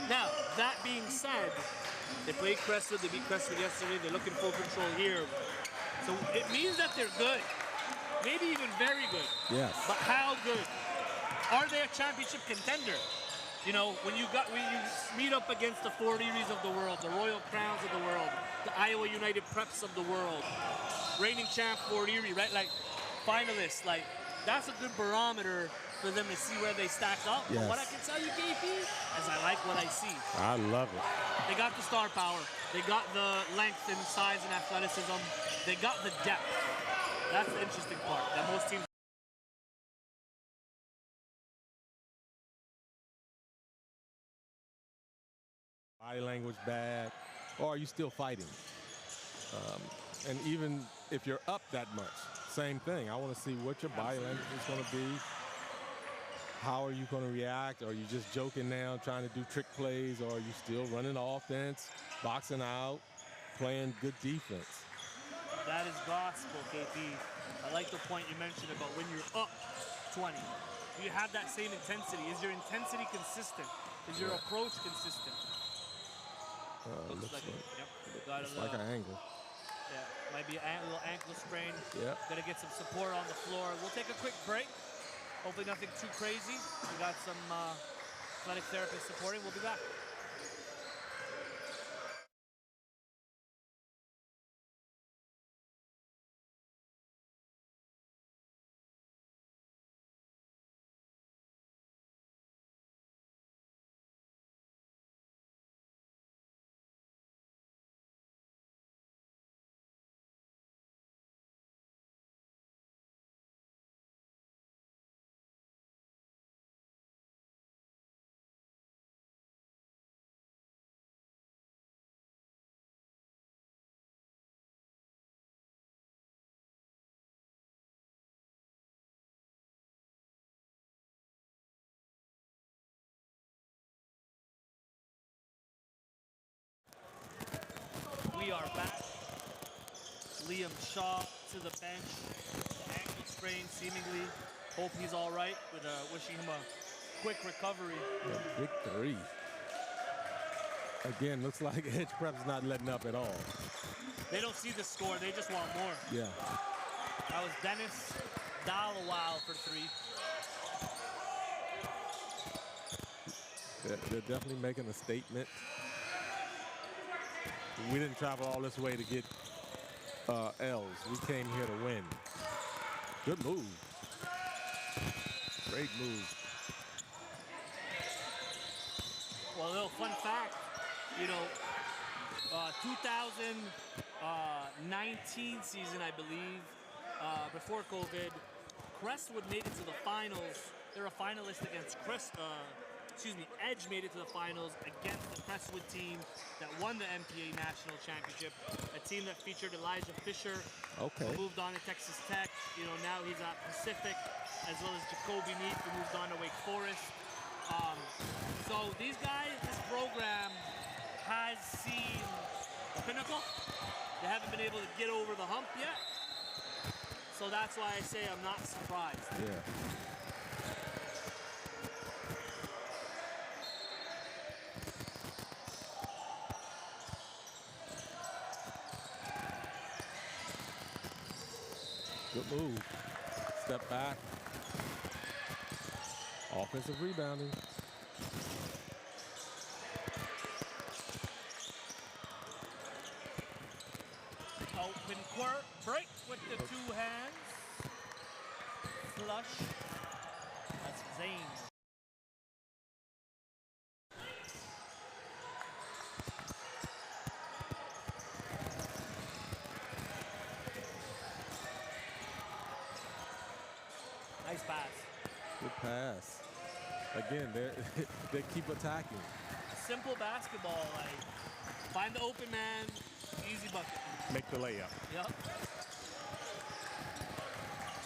Now, that being said, they played Crestwood, they beat Crestwood yesterday, they're looking full control here. So it means that they're good. Maybe even very good. Yes. But how good? Are they a championship contender? When you meet up against the Fort Eries of the world, the Royal Crowns of the world, the Iowa United Preps of the world, reigning champ Fort Erie, right? Like, finalists, like, that's a good barometer for them to see where they stack up. Yes. But what I can tell you, KP, is I like what I see. I love it. They got the star power. They got the length and size and athleticism. They got the depth. That's the interesting part, that most teams Body language bad, or are you still fighting? And even if you're up that much, same thing. I want to see what your body language is going to be. How are you going to react? Are you just joking now, trying to do trick plays, or are you still running offense, boxing out, playing good defense? That is gospel, KP. I like the point you mentioned about when you're up 20. Do you have that same intensity? Is your intensity consistent? Is your approach consistent? Looks like it. Yep. Got It's like an angle. Yeah, might be a little ankle sprain. Yep. Gonna get some support on the floor. We'll take a quick break. Hopefully nothing too crazy. We got some athletic therapists supporting. We'll be back. we are back. Liam Shaw to the bench. Ankle sprain, seemingly. Hope he's all right. But wishing him a quick recovery. The big three. Again, looks like Edge Prep's not letting up at all. They don't see the score. They just want more. Yeah. That was Dennis Dalawal for three. They're definitely making a statement. We didn't travel all this way to get L's. We came here to win. Good move. Great move. Well, a little fun fact, you know, 2019 season, I believe, before COVID, Crestwood made it to the finals. They're a finalist against Edge made it to the finals against the Crestwood team that won the NPA National Championship, a team that featured Elijah Fisher, Okay. who moved on to Texas Tech. You know, now he's at Pacific, as well as Jacoby Neath, who moved on to Wake Forest. So these guys, this program has seen the pinnacle. They haven't been able to get over the hump yet. So that's why I say I'm not surprised. Yeah. Good move. Step back. Offensive rebounding. Open court break with the two hands. Flush. That's Zane. Nice pass. Good pass. Again, they keep attacking. Simple basketball, like find the open man, easy bucket. Make the layup. Yep.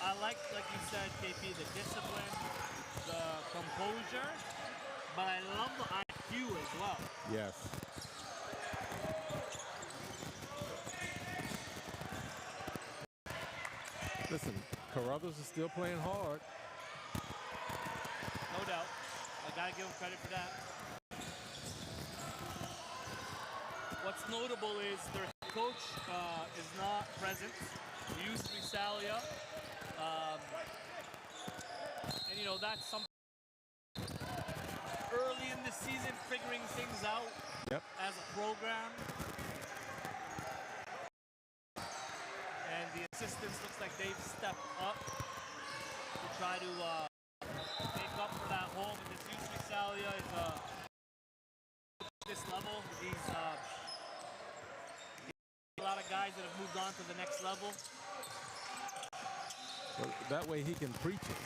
I like you said, KP, the discipline, the composure, but I love the IQ as well. Yes. Listen, Crothers is still playing hard. No doubt. I gotta give him credit for that. What's notable is their coach is not present. Yus Risalia. And you know, that's something early in the season, figuring things out as a program. And the assistants looks like they've stepped up to try to make up for that hole. But this Yus Risalia is this level. He's a lot of guys that have moved on to the next level. Well, that way he can preach it.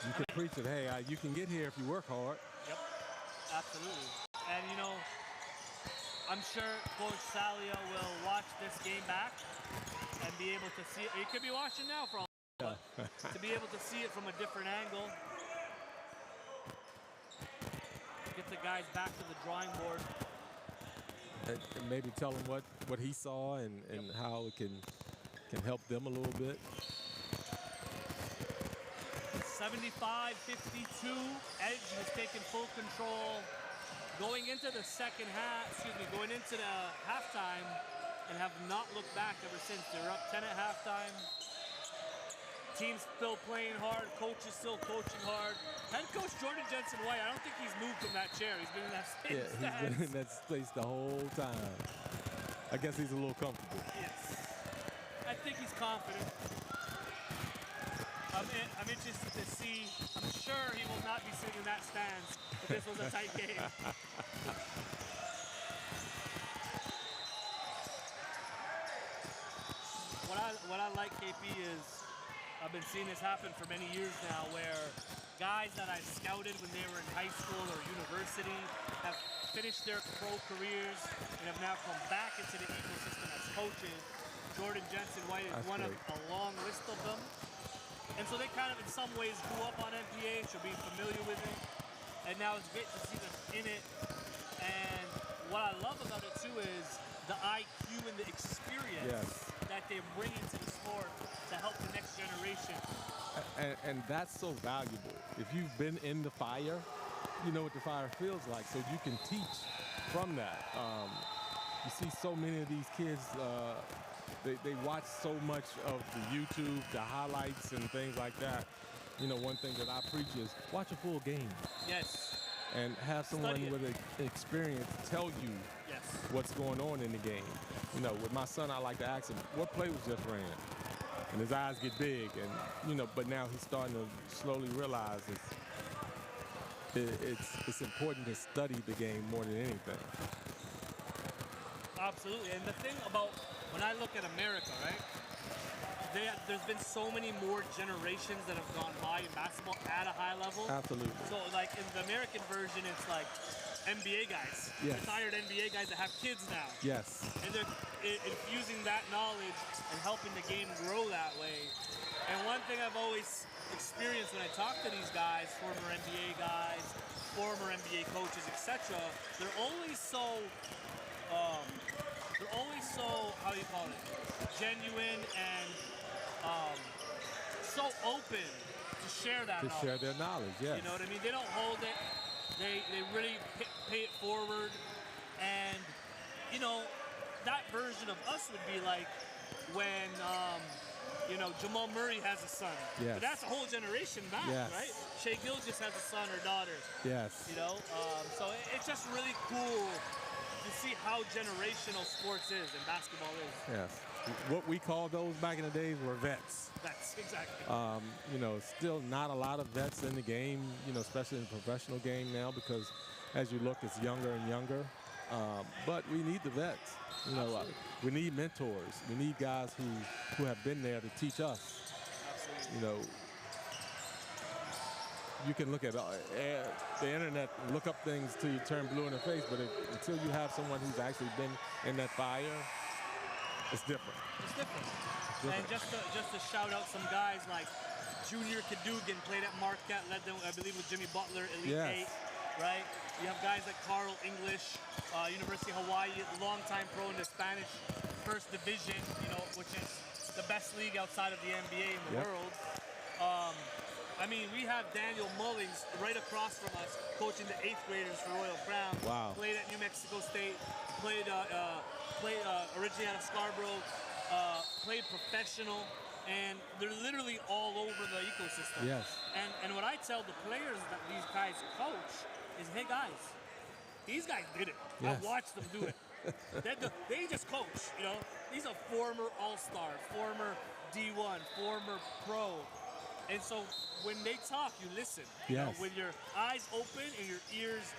You can preach it. Hey, you can get here if you work hard. Yep, absolutely. And you know, I'm sure Coach Salia will watch this game back and be able to see it. He could be watching now for all, but to be able to see it from a different angle. Get the guys back to the drawing board. And maybe tell him what he saw and how it can help them a little bit. 75-52. Edge has taken full control going into the second half, going into the halftime, and have not looked back ever since. They're up 10 at halftime. Team's still playing hard. Coach is still coaching hard. Head coach Jordan Jensen White, I don't think he's moved from that chair. He's been in that same stance. He's been in that space the whole time. I guess he's a little comfortable. Yes. I think he's confident. I'm interested to see. I'm sure he will not be sitting in that stance if this was a tight game. What I like, KP, is I've been seeing this happen for many years now, where guys that I scouted when they were in high school or university have finished their pro careers and have now come back into the ecosystem as coaches. Jordan Jensen White is one of a long list of them. And so they kind of, in some ways, grew up on NPA, should be familiar with it. And now it's great to see them in it. And what I love about it, too, is the IQ and the experience Yes. that they're bringing to the sport to help the next generation. And that's so valuable. If you've been in the fire, you know what the fire feels like, so you can teach from that. You see so many of these kids, they watch so much of the YouTube, the highlights and things like that. You know, one thing that I preach is watch a full game. Yes. And have someone Study it. with experience tell you Yes. what's going on in the game. You know, with my son, I like to ask him, what play was just ran? And his eyes get big, and you know, but now he's starting to slowly realize it's important to study the game more than anything. Absolutely. And the thing about when I look at America, right? There's been so many more generations that have gone by in basketball at a high level. Absolutely. So, like in the American version, it's like NBA guys, Yes. retired NBA guys that have kids now, Yes. and they're infusing that knowledge and helping the game grow that way. And one thing I've always experienced when I talk to these guys, former NBA guys, former NBA coaches, etc., they're always so how do you call it, genuine and so open to share that To knowledge. share their knowledge, yes. You know what I mean? They don't hold it. They really pay it forward. And, you know, that version of us would be like when, you know, Jamal Murray has a son. Yes. But that's a whole generation back, Yes. right? Shea Gilgeous has a son or daughter, Yes. you know? So it's just really cool to see how generational sports is and basketball is. Yes. What we called those back in the days were vets. That's exactly. You know, still not a lot of vets in the game, you know, especially in the professional game now, because as you look, it's younger and younger. But we need the vets. You know, we need mentors. We need guys who have been there to teach us. Absolutely. You know, you can look at the internet and look up things till you turn blue in the face, but until you have someone who's actually been in that fire, it's different. It's different. And just to shout out some guys like Junior Cadogan, played at Marquette, led them, I believe, with Jimmy Butler, Elite Yes. 8, right? You have guys like Carl English, University of Hawaii, longtime pro in the Spanish First Division, you know, which is the best league outside of the NBA in the Yep. world. I mean, we have Daniel Mullings right across from us, coaching the 8th graders for Royal Crown. Wow. Played at New Mexico State, played originally out of Scarborough, played professional, and they're literally all over the ecosystem. Yes. And what I tell the players that these guys coach is, hey guys, these guys did it. Yes. I watched them do it. They just coach, you know. These are former All-Star, former D1, former pro. And so when they talk, you listen. You know, Yes. with your eyes open and your ears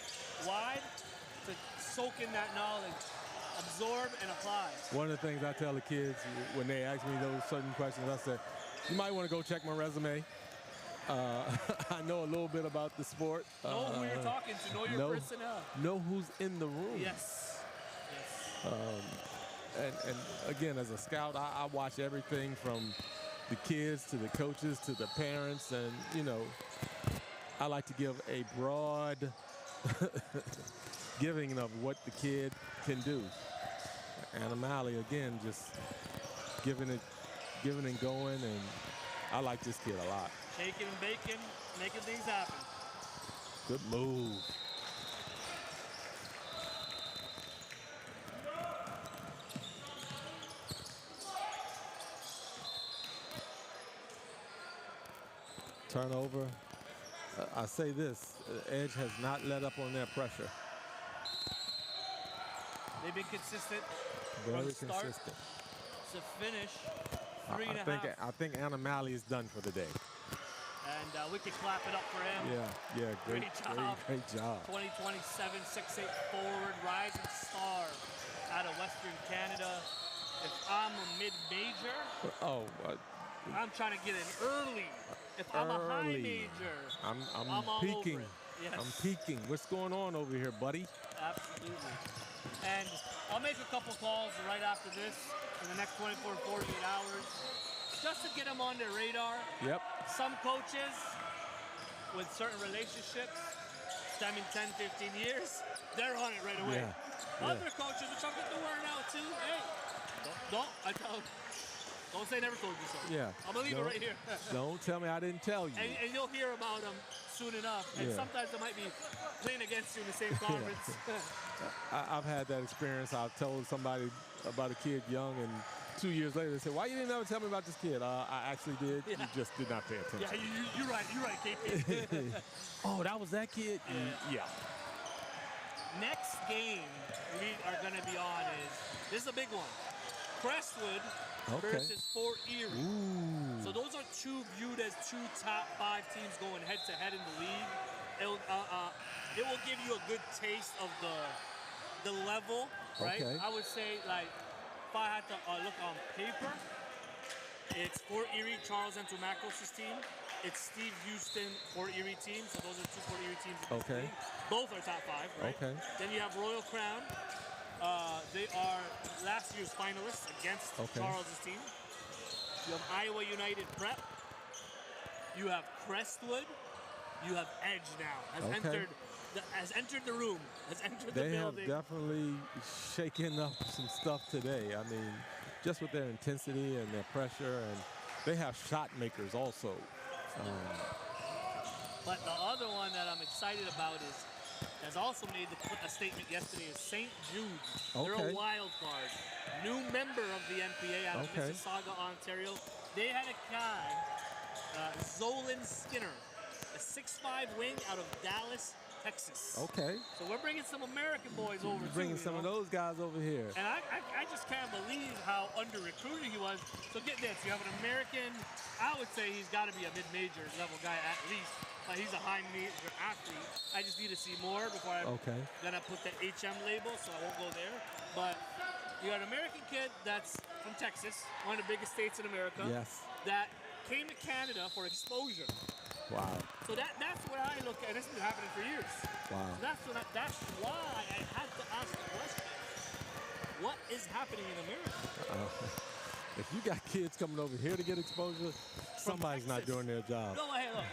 wide to soak in that knowledge, absorb and apply. One of the things I tell the kids when they ask me those certain questions, I said, you might want to go check my resume. I know a little bit about the sport. Know who you're talking to, know your personnel. Know who's in the room. Yes. Yes. And again, as a scout, I watch everything from the kids to the coaches to the parents, and you know, I like to give a broad giving of what the kid can do. Animali again, just giving and going, and I like this kid a lot. Shaking and baking, making things happen. Good move. Turnover. I say this, Edge has not let up on that pressure. They've been consistent Very from start consistent. to finish. Three and a half. I think Animali is done for the day. And we can clap it up for him. Yeah, great job. Great job. 2027, 6'8" forward, rising star out of Western Canada. If I'm a mid-major, I'm trying to get in early. If I'm a high major, I'm all peaking. over it. Yes. I'm peaking. What's going on over here, buddy? Absolutely. And I'll make a couple calls right after this in the next 24 to 48 hours, just to get them on their radar. Yep. Some coaches with certain relationships stemming 10, 15 years, they're on it right away. Yeah. Other coaches are trying to get the word out too. Hey, don't say never told you so. Yeah. I'm gonna leave it right here. Don't tell me I didn't tell you. And you'll hear about them soon enough. And sometimes they might be playing against you in the same conference. I've had that experience. I've told somebody about a kid young, and 2 years later they said, "Why you didn't ever tell me about this kid?" I actually did. You just did not pay attention. Yeah, you're right. You're right, KP. Oh, that was that kid? Yeah. Next game we are going to be on this is a big one. Crestwood versus Fort Erie. Ooh. So those are viewed as two top 5 teams going head-to-head in the league. It will give you a good taste of the level, right? Okay. I would say, like, if I had to look on paper, it's Fort Erie, Charles Antomacos' team. It's Steve Houston, Fort Erie team. So those are 2 Fort Erie teams in this league. Both are top 5, right? Okay. Then you have Royal Crown. They are last year's finalists against Charles' team. You have Iowa United Prep. You have Crestwood. You have Edge now. Has entered the room. Has entered the building. They have definitely shaken up some stuff today. I mean, just with their intensity and their pressure, and they have shot makers also. But the other one that I'm excited about has also made a statement yesterday is St. Jude's. They're a wild card. New member of the NPA out of Mississauga, Ontario. They had a guy, Zolan Skinner, a 6'5" wing out of Dallas, Texas. Okay. So we're bringing some American boys over bringing some of those guys over here. And I just can't believe how under-recruited he was. So get this, you have an American, I would say he's got to be a mid-major level guy at least. He's a high-major athlete. I just need to see more before I'm gonna put the HM label, so I won't go there. But you got an American kid that's from Texas, one of the biggest states in America. Yes. That came to Canada for exposure. Wow. So that's what I look at. This has been happening for years. Wow. So that's why I had to ask the question: what is happening in America? If you got kids coming over here to get exposure, somebody's not doing their job. No, hey, look.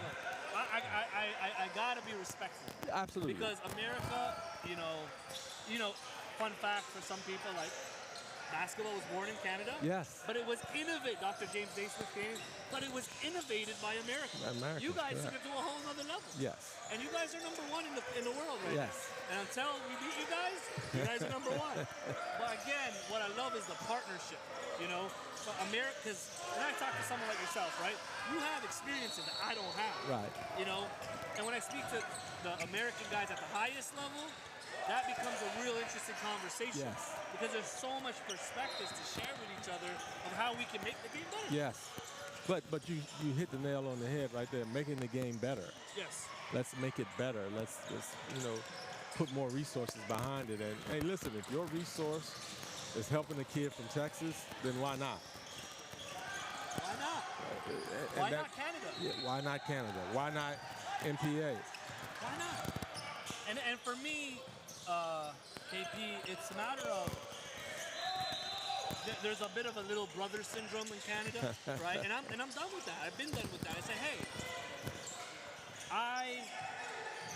I gotta be respectful. Absolutely. Because America, you know, fun fact for some people, like basketball was born in Canada. Yes. But it was innovated. Dr. James Naismith came, but it was innovated by America. You guys took it to a whole other level. Yes. And you guys are number 1 in the world right now. And until we beat you guys are number 1. But again, what I love is the partnership. You know, but America's, and I talk to someone like yourself, right? You have experiences that I don't have. Right. You know, and when I speak to the American guys at the highest level, that becomes a real interesting conversation. Yes. Because there's so much perspectives to share with each other of how we can make the game better. Yes. But you hit the nail on the head right there, making the game better. Yes. Let's make it better. Let's put more resources behind it. And hey, listen, if your resource is helping a kid from Texas, then why not? Why not? Why not Canada? Yeah, why not Canada? Why not NPA? Why not? And for me, KP, it's a matter of there's a bit of a little brother syndrome in Canada, right? And I'm done with that. I've been done with that. I say, hey, I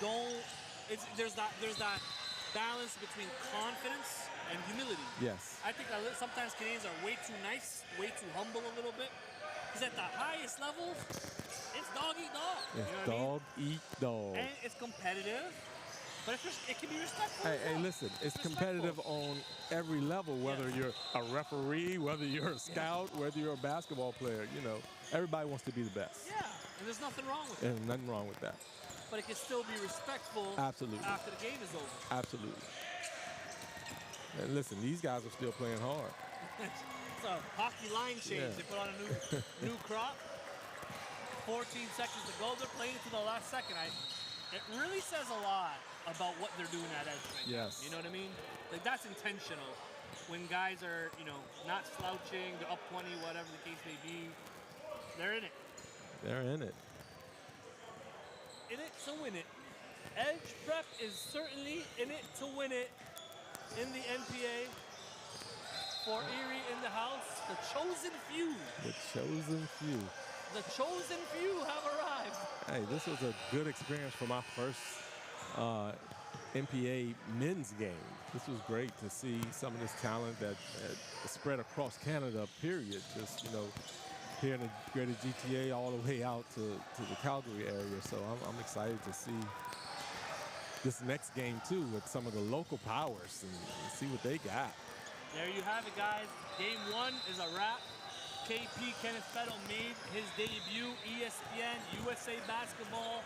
don't. There's that balance between confidence and humility. Yes. I think sometimes Canadians are way too nice, way too humble a little bit. Because at the highest level, it's dog eat dog. It's dog eat dog. And it's competitive, but it can be respectful. Hey, listen, it's competitive on every level, whether you're a referee, whether you're a scout, whether you're a basketball player. You know, everybody wants to be the best. Yeah, and there's nothing wrong with that. There's nothing wrong with that. But it can still be respectful. Absolutely. After the game is over. Absolutely. And listen, these guys are still playing hard. It's a hockey line change. They put on a new crop. 14 seconds to go. They're playing it to the last second. It really says a lot about what they're doing at edge right now. You know what I mean? Like, that's intentional. When guys are, not slouching, they're up 20, whatever the case may be, they're in it. They're in it. In it to win it. Edge Prep is certainly in it to win it in the NPA. For Erie in the house, the chosen few. The chosen few. The chosen few have arrived. Hey, this was a good experience for my first NPA men's game. This was great to see some of this talent that spread across Canada, period. Just, you know, here in the greater GTA all the way out to the Calgary area. So I'm excited to see this next game, too, with some of the local powers and see what they got. There you have it, guys. Game 1 is a wrap. KP, Kenneth Fettel, made his debut. ESPN, USA Basketball,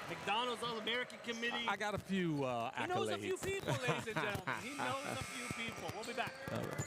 McDonald's All-American Committee. I got a few accolades. He knows a few people, ladies and gentlemen. He knows a few people. We'll be back. All right.